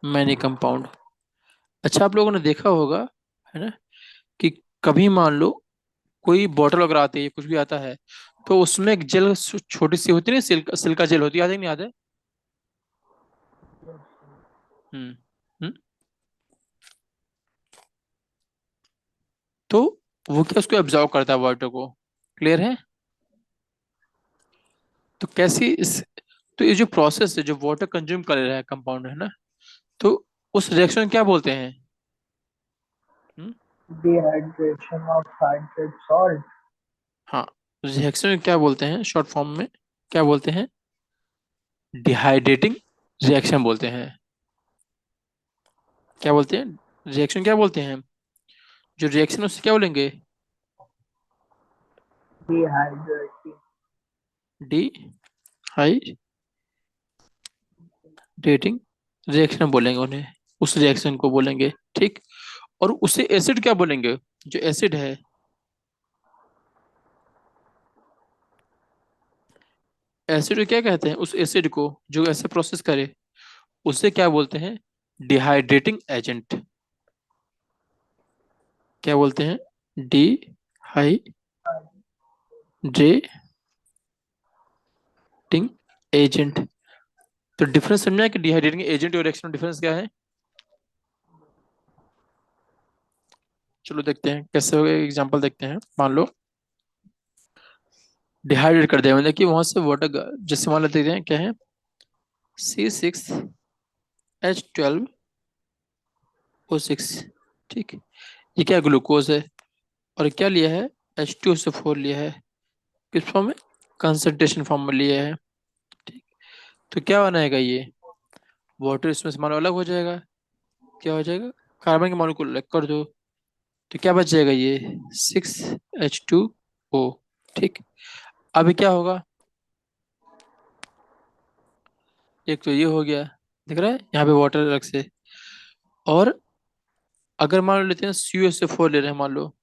मैनी कंपाउंड। अच्छा, आप लोगों ने देखा होगा, है ना, कि कभी मान लो कोई बॉटल वगैरह आती है, कुछ भी आता है, तो उसमें एक जेल छोटी सी होती है ना, सिल्का सिल्का जेल होती है, याद है कि नहीं याद है? हम्म। हम्म। तो वो क्या, उसको एब्जॉर्व करता है वाटर को। क्लियर है? तो कैसी इस, तो ये जो प्रोसेस है जो वाटर कंज्यूम कर रहा है कंपाउंड, है ना, तो उस रिएक्शन क्या बोलते हैं? हम्म? Dehydration of hydrate salt. हाँ, रिएक्शन क्या बोलते हैं शॉर्ट फॉर्म में? क्या बोलते हैं? डिहाइड्रेटिंग रिएक्शन बोलते हैं। क्या बोलते हैं? रिएक्शन क्या बोलते हैं? जो रिएक्शन उससे क्या बोलेंगे? Dehydrating. डिहाइड्रेटिंग रिएक्शन बोलेंगे उन्हें, उस रिएक्शन को बोलेंगे, ठीक। और उसे एसिड क्या बोलेंगे, जो एसिड है, एसिड को क्या कहते हैं, उस एसिड को जो ऐसे प्रोसेस करे उसे क्या बोलते हैं, डिहाइड्रेटिंग एजेंट। क्या बोलते हैं, डिहाइड्रेटिंग एजेंट। तो डिफरेंस समझा कि डिहाइड्रेटिंग एजेंट और रिएक्शन में डिफरेंस क्या है। चलो देखते हैं कैसे होगा, एग्जांपल देखते हैं। मान लो डिहाइड्रेट कर दिया, मतलब कि वहां से वाटर, जैसे मान लेते हैं क्या है, C6H12O6, ठीक। ये क्या ग्लूकोज है, और क्या लिया है, H2SO4 लिया है, किस फॉर्म में, कंसंट्रेशन फॉर्म में लिया है, ठीक। तो क्या बनाएगा ये, वाटर इसमें से मानो अलग हो जाएगा, क्या हो जाएगा, कार्बन के मॉलिक्यूल अलग कर दो, तो क्या बच जाएगा, ये 6H2O, ठीक। अभी क्या होगा, एक तो ये हो गया, दिख रहा है यहाँ पे वाटर अलग से, और अगर मान लो लेते हैं CuSO4 ले रहे हैं मान लो,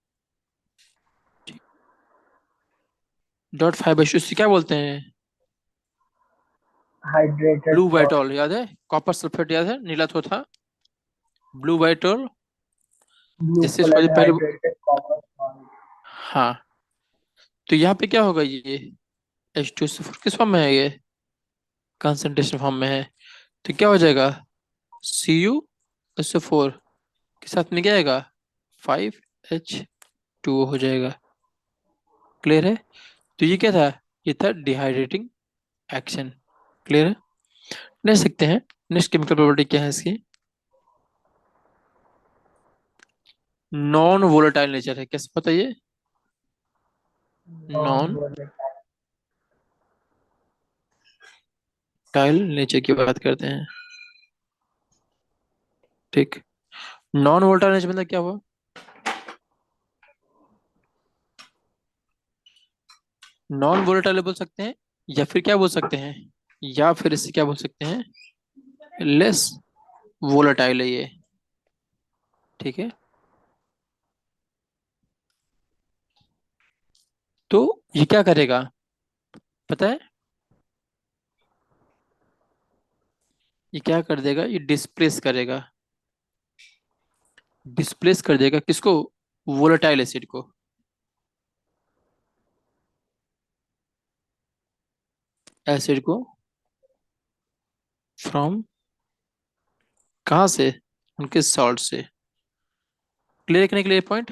.5H2, क्या बोलते हैं, Hydrated ब्लू salt. वाइटॉल याद है, कॉपर सल्फेट याद है, नीला तो था, ब्लू वाइटॉल, Blue जैसे इसको colored पहले, hydrated copper salt. हाँ। तो यहाँ पे क्या होगा, ये H2SO4 किस फॉर्म में है, ये कंसंट्रेशन फॉर्म में है, तो क्या हो जाएगा, CuSO4 के साथ में क्या आएगा, 5H2O हो जाएगा, क्लियर है। तो ये क्या था, ये था डिहाइड्रेटिंग एक्शन, क्लियर है। नेक्स्ट देखते हैं, नेक्स्ट केमिकल प्रॉपर्टी क्या है इसकी, नॉन वोलेटाइल नेचर है, कैसे बताइए, नॉन Non-volatile. टाइल नेचर की बात करते हैं, ठीक। नॉन वोलेटाइल नेचर मतलब क्या हुआ, नॉन वोलेटाइल बोल सकते हैं, या फिर क्या बोल सकते हैं, या फिर इससे क्या बोल सकते हैं, लेस वोलेटाइल है ये, ठीक है। तो ये क्या करेगा पता है, ये क्या कर देगा, ये डिस्प्लेस करेगा, डिस्प्लेस कर देगा किसको, वोलेटाइल एसिड को, एसिड को फ्रॉम, कहाँ से, उनके सॉल्ट से, क्लियर करने के लिए पॉइंट,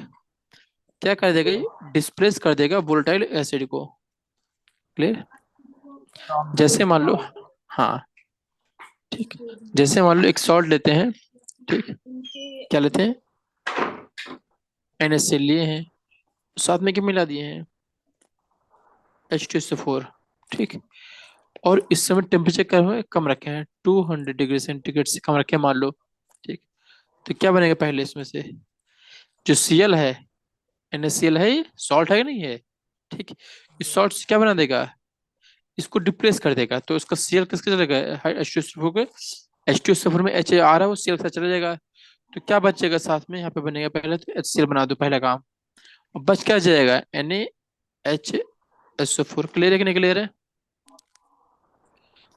क्या कर देगा ये, डिस्प्लेस कर देगा वोलेटाइल एसिड को, क्लियर। From जैसे the मान लो, salt. हाँ, ठीक, जैसे मान लो एक सॉल्ट लेते हैं, ठीक, क्या लेते हैं, NaCl लिए हैं, साथ में क्या मिला दिए हैं, H2SO4, ठीक। और इस समय टेम्परेचर क्या है, कम रखे हैं, 200 डिग्री सेंटीग्रेड से कम रखे हैं मान लो, ठीक। तो क्या बनेगा पहले इसमें से, जो Cl है, NaCl है, ये सॉल्ट है कि नहीं है, ठीक। इस सॉल्ट से क्या बना देगा, इसको डिप्लेस कर देगा, तो इसका Cl किसके चलेगा, H2SO4 के, H2SO4 में H आ रहा है, वो Cl के साथ चला जाएगा, तो क्या बचेगा साथ में, यहाँ पे बनेगा पहले तो HCl बना दो, पहला काम। अब बच क्या जाएगा, NaHSO4, क्लियर है कि नहीं क्लियर है।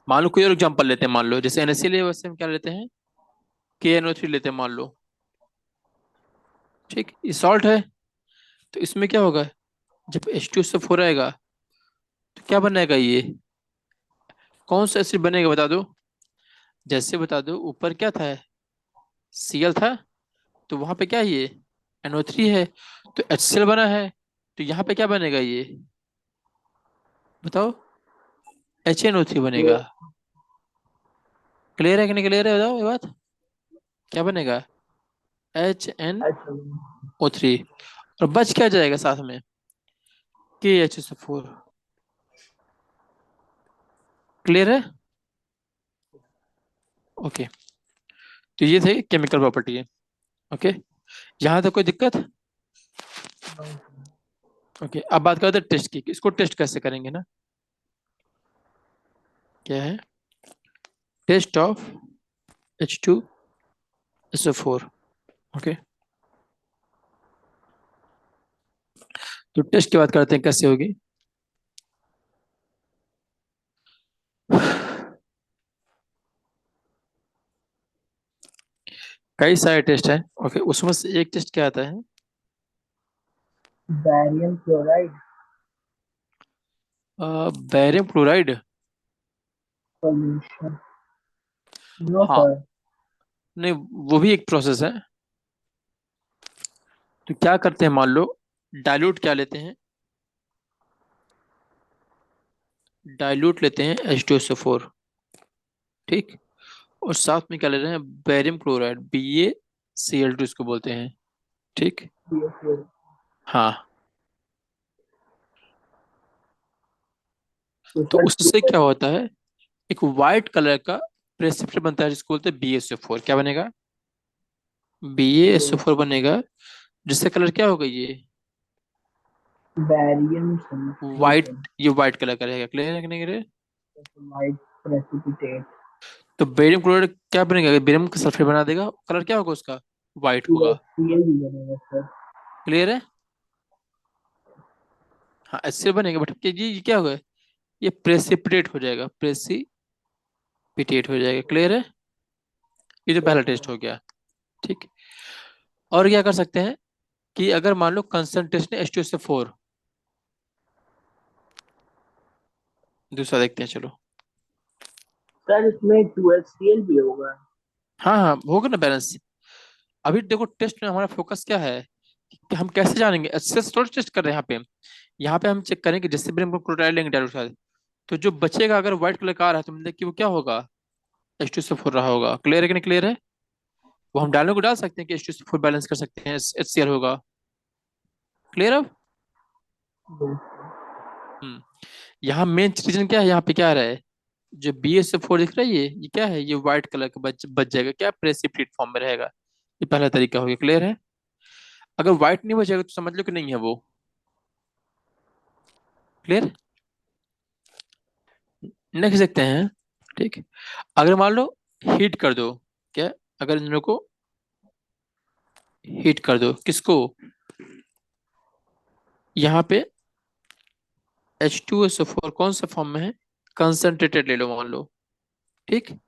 मान लो कोई और एग्जांपल लेते हैं, मान लो जैसे NaCl है, वैसे हम क्या लेते हैं, KNO3 लेते हैं मान लो, ठीक, ये सॉल्ट है, तो इसमें क्या होगा, जब H2SO4 आएगा तो क्या बनेगा ये, कौन सा एसिड बनेगा बता दो, जैसे बता दो, ऊपर क्या था, Cl था, तो वहां पे क्या है ये, NO3 है, तो HCl बना है, तो यहाँ पे क्या बनेगा ये, बताओ, HNO3 बनेगा, Yes. क्लियर है कि नहीं क्लियर है, बताओ ये बात, क्या बनेगा, HNO3, और बच क्या जाएगा साथ में, KHSO4, क्लियर है, ओके। तो ये थे केमिकल प्रॉपर्टी है, ओके, यहाँ तक कोई दिक्कत, No. ओके, अब बात करते हैं टेस्ट की, इसको टेस्ट कैसे करेंगे ना। क्या है? Test of H2SO4। ओके, तो टेस्ट की बात करते हैं कैसे होगी। कई सारे टेस्ट हैं। ओके, उसमें से एक टेस्ट क्या आता है? Barium chloride barium chloride. Solution. No हाँ, सर। नहीं, वो भी एक प्रोसेस है। तो क्या करते हैं, मान लो डाइल्यूट क्या लेते हैं, डाइल्यूट लेते हैं H2SO4। ठीक, और साथ में क्या ले रहे हैं, बैरियम क्लोराइड, BaCl2 इसको बोलते हैं। ठीक। हाँ, तो तो उससे सल्फ्यूरिक क्या एसिड। होता है, एक वाइट कलर का प्रेसिपिटेट बनता है जिसको बोलते हैं BaSO4। क्या बनेगा? BaSO4 बनेगा, जिससे कलर क्या होगा, ये बैरियम वाइट, सल्फेट। ये वाइट कलर का रहेगा। क्लियर है कि नहीं clear? Light precipitate. तो बेरियम क्लोराइड क्या बनेगा, बेरियम का सल्फेट बना देगा, कलर क्या होगा उसका, वाइट होगा। HCl भी बनेगा सर। क्लियर है? हाँ, ऐसे बनेगा, बट ये क्या होगा, ये प्रेसिपिटेट हो जाएगा, प्रेसिपिटेट हो जाएगा। क्लियर है? ये तो पहला यस टेस्ट सर। हो गया। ठीक। और क्या कर सकते हैं कि अगर मान लो कंसंट्रेशन H2SO4, दूसरा देखते हैं चलो। सर इसमें 2HCl भी होगा। हाँ हाँ, होगा ना बैलेंस। अभी देखो, टेस्ट में हमारा फोकस क्या है, कि हम कैसे जानेंगे, एक्सेस थोड़ा टेस्ट कर रहे हैं यहाँ पे। यहाँ पे हम चेक करेंगे, जैसे भी हम क्लोराइड लेंगे डायरेक्ट साथ, तो जो बचेगा अगर व्हाइट कलर का आ रहा है तो मतलब कि वो क्या होगा, H2SO4 रहा होगा। क्लियर है कि नहीं क्लियर है? वो हम डालने को डाल सकते हैं कि H2SO4 बैलेंस कर सकते हैं, HCl होगा। क्लियर अब? हम्म। यहाँ मेन रीजन क्या है, यहाँ पे क्या आ रहा है, जो BaSO4 दिख रहा है, ये क्या है, ये व्हाइट कलर का बच जाएगा, क्या प्रेसिपिटेट फॉर्म में रहेगा। ये पहला तरीका हो गया। क्लियर है? अगर व्हाइट नहीं बचेगा तो समझ लो कि नहीं है वो। क्लियर? नेक्स्ट देखते हैं। ठीक, अगर मान लो हीट कर दो, क्या, अगर इन लोगों को हीट कर दो, किसको, यहाँ पे H2SO4 कौन सा फॉर्म में है, कंसंट्रेटेड ले लो मान लो। ठीक,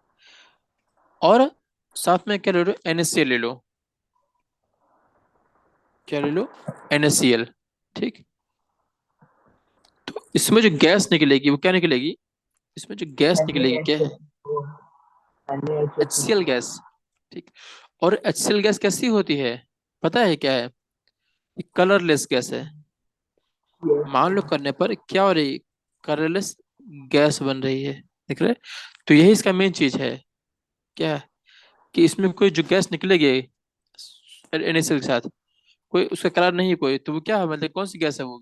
और साथ में क्या ले लो, NaCl ले लो। क्या ले लो, NaCl। ठीक, तो इसमें जो गैस निकलेगी वो क्या निकलेगी, इसमें जो गैस निकलेगी क्या है, NaHO4। HCl NaHO4। गैस। ठीक, और HCl गैस कैसी होती है, पता है क्या है, कलरलेस गैस है। यस मान लो सर। करने पर क्या हो रही, कलरलेस गैस बन रही है। देख रहे? तो यही इसका मेन चीज है, क्या, कि इसमें कोई जो गैस निकलेगी NaCl के साथ, कोई उसका कलर नहीं है कोई, तो वो क्या है, मतलब कौन सी गैस है वो,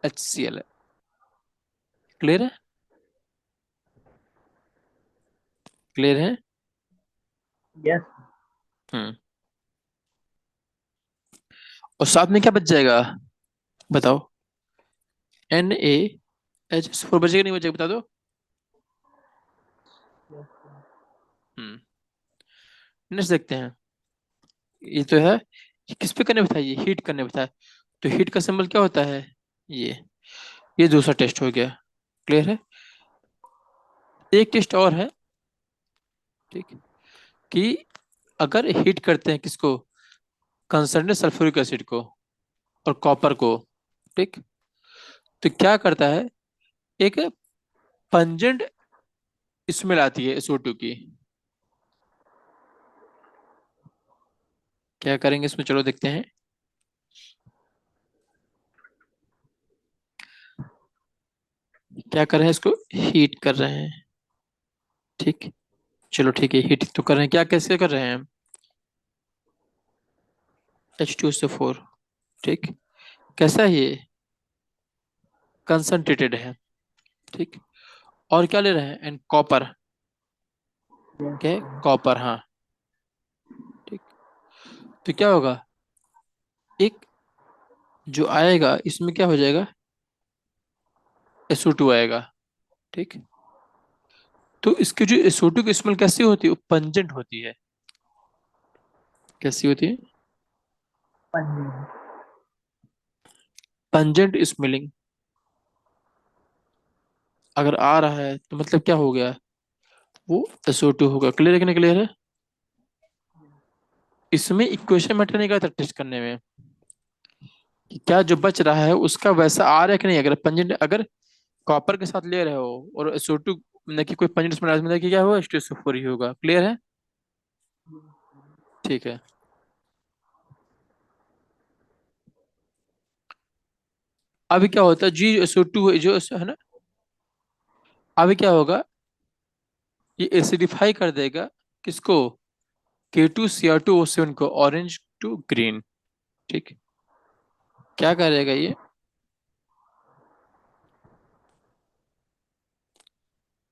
HCl है। क्लियर है? क्लियर है? यस। हम्म। और साथ में क्या बच जाएगा, बताओ, NaHO4 बचेगा नहीं बचेगा, बता दो। हम्म। नेक्स्ट देखते हैं। ये तो है, ये किस पे करने बताया, ये हीट करने बताया। तो हीट का सिंबल क्या होता है, ये ये दूसरा टेस्ट हो गया। क्लियर है? एक टेस्ट और है। ठीक, कि अगर हीट करते हैं किसको, कंसनट्रेटेड सल्फ्यूरिक एसिड को और कॉपर को। ठीक, तो क्या करता है, एक पंजेंट स्मेल आती है SO2 की। क्या करेंगे इसमें, चलो देखते हैं। क्या कर रहे हैं, इसको हीट कर रहे हैं। ठीक, चलो ठीक है, हीट तो कर रहे हैं, क्या कैसे कर रहे हैं, H2SO4। ठीक, कैसा है ये, कंसंट्रेटेड है। ठीक, और क्या ले रहे हैं, एंड कॉपर, क्या है, कॉपर, हाँ। ठीक, तो क्या होगा, एक जो आएगा इसमें क्या हो जाएगा, SO2 आएगा। ठीक। तो इसकी जो SO2 की स्मेल कैसी होती है, वो पंजेंट होती है। कैसी होती है? पंजीन। Pungent smelling. अगर आ रहा है तो मतलब क्या हो गया, वो SO2 होगा। क्लियर है कि नहीं क्लियर है? इसमें इक्वेशन मैटर नहीं करता टेस्ट करने में, कि क्या जो बच रहा है उसका वैसा आ रहा है कि नहीं। अगर पंजेंट, अगर कॉपर के साथ ले रहे हो और SO2 मतलब कि कोई पंजेंट स्मेल मतलब कि क्या होगा, H2SO4 ही होगा। क्लियर है? ठीक है। अभी क्या होता है, जी SO2 जो है ना, अभी क्या होगा, ये एसिडिफाई कर देगा किसको, K2Cr2O7 को, ऑरेंज टू ग्रीन। ठीक। क्या करेगा ये,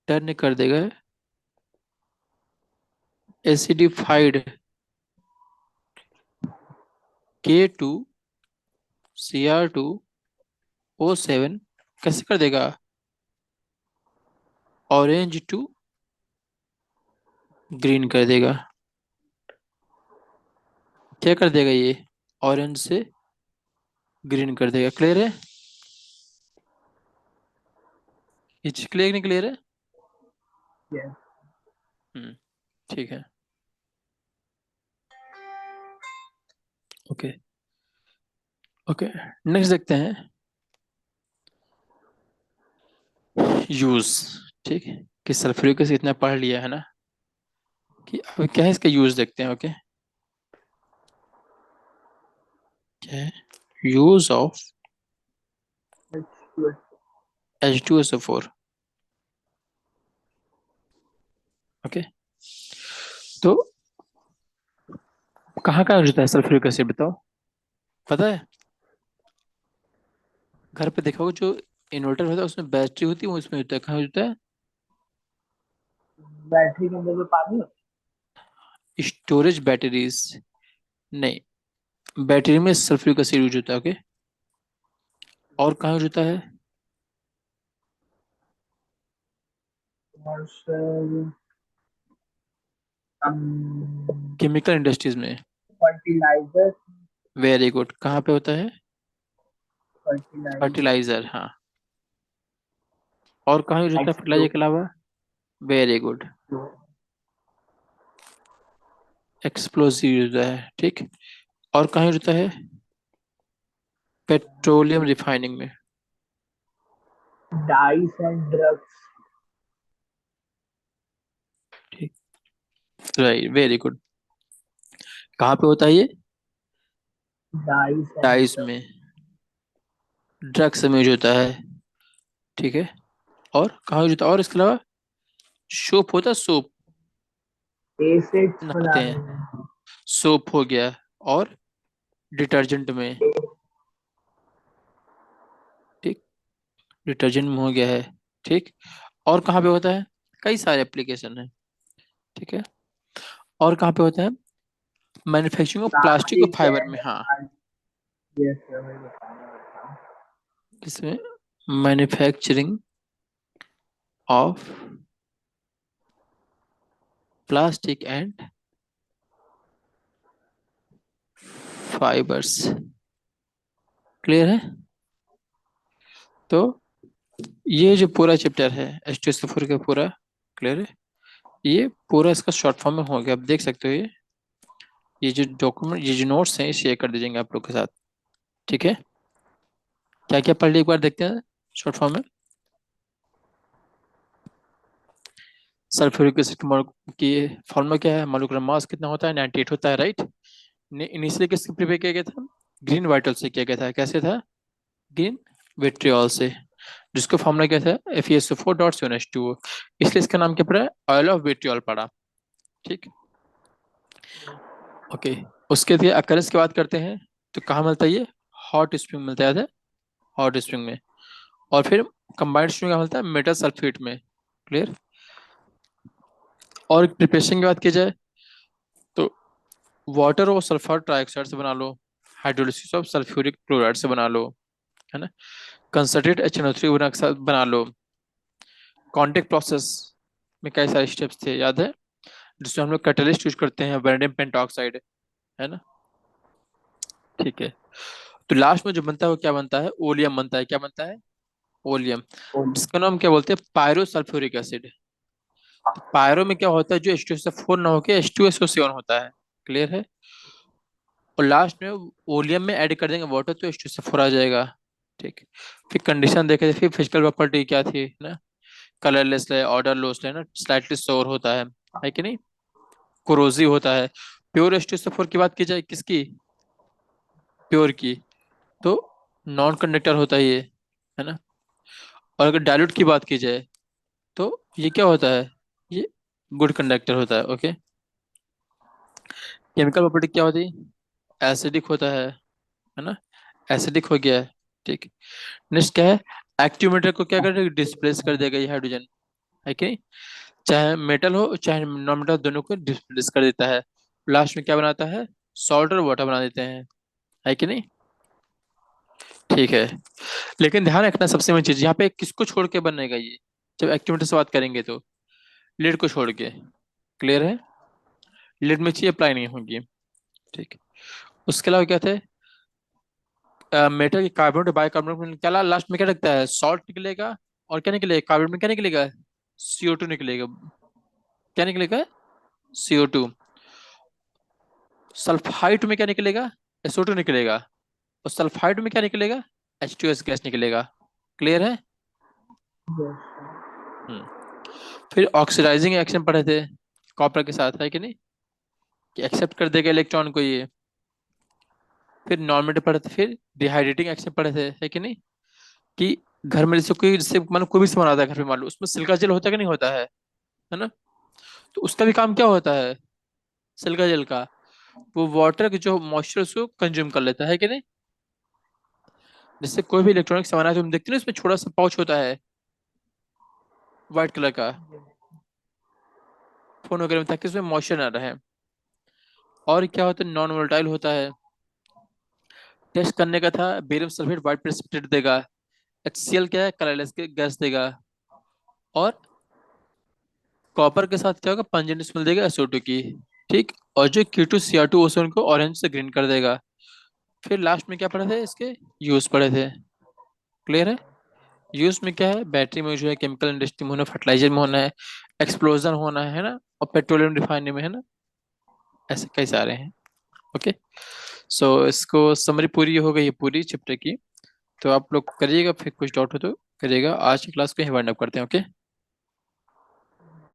टर्न कर देगा एसिडिफाइड K2Cr2O7, कैसे कर देगा, ऑरेंज टू ग्रीन कर देगा। क्या कर देगा ये, ऑरेंज से ग्रीन कर देगा। क्लियर है? ये चीज क्लियर नहीं क्लियर है? यस। हम्म। ठीक है। ओके। ओके। नेक्स्ट देखते हैं यूज। ठीक है, कि सल्फ्यूरिक एसिड इतना पढ़ लिया है ना, कि अब क्या है इसका यूज देखते हैं। ओके। क्या है use of H2S। H2SO4। Okay. तो कहाँ कहाँ यूज होता है सल्फ्यूरिक एसिड, बताओ, पता है? घर पे देखा होगा, जो इन्वर्टर होता है उसमें बैटरी होती है, वो इसमें होता है। कहाँ होता है? बैटरी के अंदर जो पानी होता स्टोरेज बैटरीज, नहीं, बैटरी में सल्फ्यूरिक एसिड यूज होता है। ओके। और कहाँ यूज होता है? है और सर केमिकल इंडस्ट्रीज में। फर्टिलाइजर। Very good. कहाँ पे होता है? फर्टिलाइजर। फर्टिलाइजर, हाँ। और कहाँ यूज होता है फर्टिलाइजर के एक्सप्लोर। अलावा? Very good. एक्सप्लोसिव यूज होता है। ठीक। और कहाँ यूज होता है? पेट्रोलियम रिफाइनिंग में। Dyes and drugs. ठीक। Right, very good. कहाँ पे होता है ये? Dyes and dyes drugs. में, ड्रग्स में यूज होता है। ठीक है। और कहाँ यूज होता है, और इसके अलावा? सोप होता है, सोप, एसिड्स नहाते बनाने में। हैं, सोप हो गया। और डिटर्जेंट में। ठीक। डिटर्जेंट में हो गया है। ठीक। और कहाँ पे होता है? कई सारे एप्लीकेशन है। ठीक है। और कहाँ पे होता है? मैन्युफैक्चरिंग ऑफ प्लास्टिक और प्लास्टिक फाइबर में, एंड हाँ। यस सर, मैं बताना रहता हूँ। किसमें? Manufacturing of plastic and fibres. Clear है? तो ये जो पूरा चैप्टर है H2SO4 का पूरा, क्लियर है? ये पूरा इसका शॉर्ट फॉर्म में हो गया। आप देख सकते हो, ये जो डॉक्यूमेंट, ये जो नोट्स हैं, ये शेयर कर दीजिएंगे आप लोग के साथ। ठीक है। क्या क्या पढ़ लिया एक बार देखते हैं शॉर्ट फॉर्म में। सल्फ्यूरिक एसिड की फॉर्मूला क्या है, मॉलिक्यूलर मास कितना होता है, 98 होता है, राइट। इनिशियली किससे प्रिपेयर किया गया था? ग्रीन वाइटल से किया गया था। कैसे था? ग्रीन विट्रियोल से। जिसका फॉर्मूला क्या था, FeSO4.7H2O। इसलिए इसका नाम क्या पड़ा, ऑयल ऑफ विट्रियोल पड़ा। ठीक। ओके। उसके लिए अकरेंस की बात करते हैं, तो कहाँ मिलता है ये? हॉट स्प्रिंग मिलता है, हॉट स्प्रिंग में। और फिर कंबाइंड स्प्रिंग क्या मिलता है, मेटल सल्फेट में। क्लियर? और प्रिपरेशन की बात की जाए तो वाटर और सल्फर ट्राइऑक्साइड से बना लो, हाइड्रोलिसिस ऑफ सल्फ्यूरिक क्लोराइड से बना लो, है ना। कंसंट्रेट HNO3 बना लो। कॉन्टेक्ट प्रोसेस में कई सारे स्टेप्स थे, याद है, जिसमें हम लोग कैटलिस्ट यूज करते हैं, वैनेडियम पेंटॉक्साइड, है ना। ठीक है। तो लास्ट में जो बनता है वो क्या बनता है, ओलियम बनता है। क्या बनता है, ओलियम। ओलियम। इसका नाम क्या बोलते हैं, पायरो सल्फ्यूरिक एसिड। तो पायरो में क्या होता है, जो H2SO4 ना होके H2SO7 होता है। क्लियर है। और लास्ट में ओलियम में ऐड कर देंगे वाटर तो H2SO4 आ जाएगा। ठीक। फिर कंडीशन देखे थे, फिर फिजिकल प्रॉपर्टी क्या थी ना, कलरलेस है, ऑर्डरलेस है ना, स्लाइटली सोर होता है कि नहीं, कोरोसिव होता है। प्योर H2SO4 की बात की जाए, किसकी, प्योर की, तो नॉन कंडक्टर होता है ये, है ना। और अगर डायल्यूट की बात की जाए तो ये क्या होता है, ये गुड कंडक्टर होता है। ओके। केमिकल प्रॉपर्टी क्या होती है, एसिडिक होता है ना, एसिडिक हो गया है। ठीक। नेक्स्ट क्या है, एक्टिव को क्या कर देगा, डिस्प्लेस कर देगा ये हाइड्रोजन, है कि नहीं। चाहे मेटल हो चाहे नॉन मेटल, दोनों को डिस्प्लेस कर देता है। लास्ट में क्या बनाता है, सॉल्ट और वाटर बना देते हैं, है कि नहीं। ठीक है। लेकिन ध्यान रखना सबसे मेन चीज यहाँ पे, किसको छोड़ के बनेगा ये, जब एक्टिविटी से बात करेंगे तो लीड को छोड़ के। क्लियर है, लीड में चीज अप्लाई नहीं होगी। ठीक। उसके अलावा क्या थे, मेटल की कार्बन बाइकार्बोनेट में निकाला, लास्ट में क्या लगता है, सॉल्ट निकलेगा। और क्या निकलेगा, कार्बन में क्या निकलेगा, CO2 निकलेगा। क्या निकलेगा, CO2। सल्फाइड में क्या निकलेगा, SO2 निकलेगा। और सल्फाइड में क्या निकलेगा, H2S गैस निकलेगा। क्लियर है। हम्म। फिर ऑक्सीडाइजिंग एक्शन पढ़े थे कॉपर के साथ, है कि नहीं, कि एक्सेप्ट कर देगा इलेक्ट्रॉन को ये। फिर नॉर्मेटिव पढ़े थे, फिर डिहाइड्रेटिंग एक्शन पढ़े थे, है कि नहीं, कि घर में जैसे कोई, जैसे मान लो कोई भी सामान आता है घर में, मान लो उसमें सिल्का जेल होता है कि नहीं होता है ना। तो उसका भी काम क्या होता है, सिल्का जेल का, वो वाटर के जो मॉइस्चर उसको कंज्यूम कर लेता है कि नहीं। जैसे कोई भी इलेक्ट्रॉनिक सामान है जो हम देखते हैं ना, इसमें छोटा सा पाउच होता है व्हाइट कलर का, फोन वगैरह में, ताकि उसमें मॉइस्चर ना रहे। और क्या होता है, नॉन वोलेटाइल होता है। टेस्ट करने का था, बेरियम सल्फेट व्हाइट प्रेसिपिटेट देगा। HCl क्या है, कलरलेस गैस देगा। और कॉपर के साथ क्या होगा, पंजेंट स्मेल देगा SO2 की। ठीक। और जो K2Cr2 ओजोन को ऑरेंज से ग्रीन कर देगा। फिर लास्ट में क्या पढ़े थे, इसके यूज पढ़े थे। क्लियर है। यूज में क्या है, बैटरी में यूज है, केमिकल इंडस्ट्री में होना, फर्टिलाइजर में होना है, एक्सप्लोजन होना है ना, और पेट्रोलियम रिफाइनरी में, है ना। ऐसे कई सारे हैं। ओके। सो इसको समरी पूरी हो गई है, पूरी चैप्टर की। तो आप लोग करिएगा, फिर कुछ डाउट हो तो करिएगा। आज की क्लास को ही वाइंड अप करते हैं। ओके।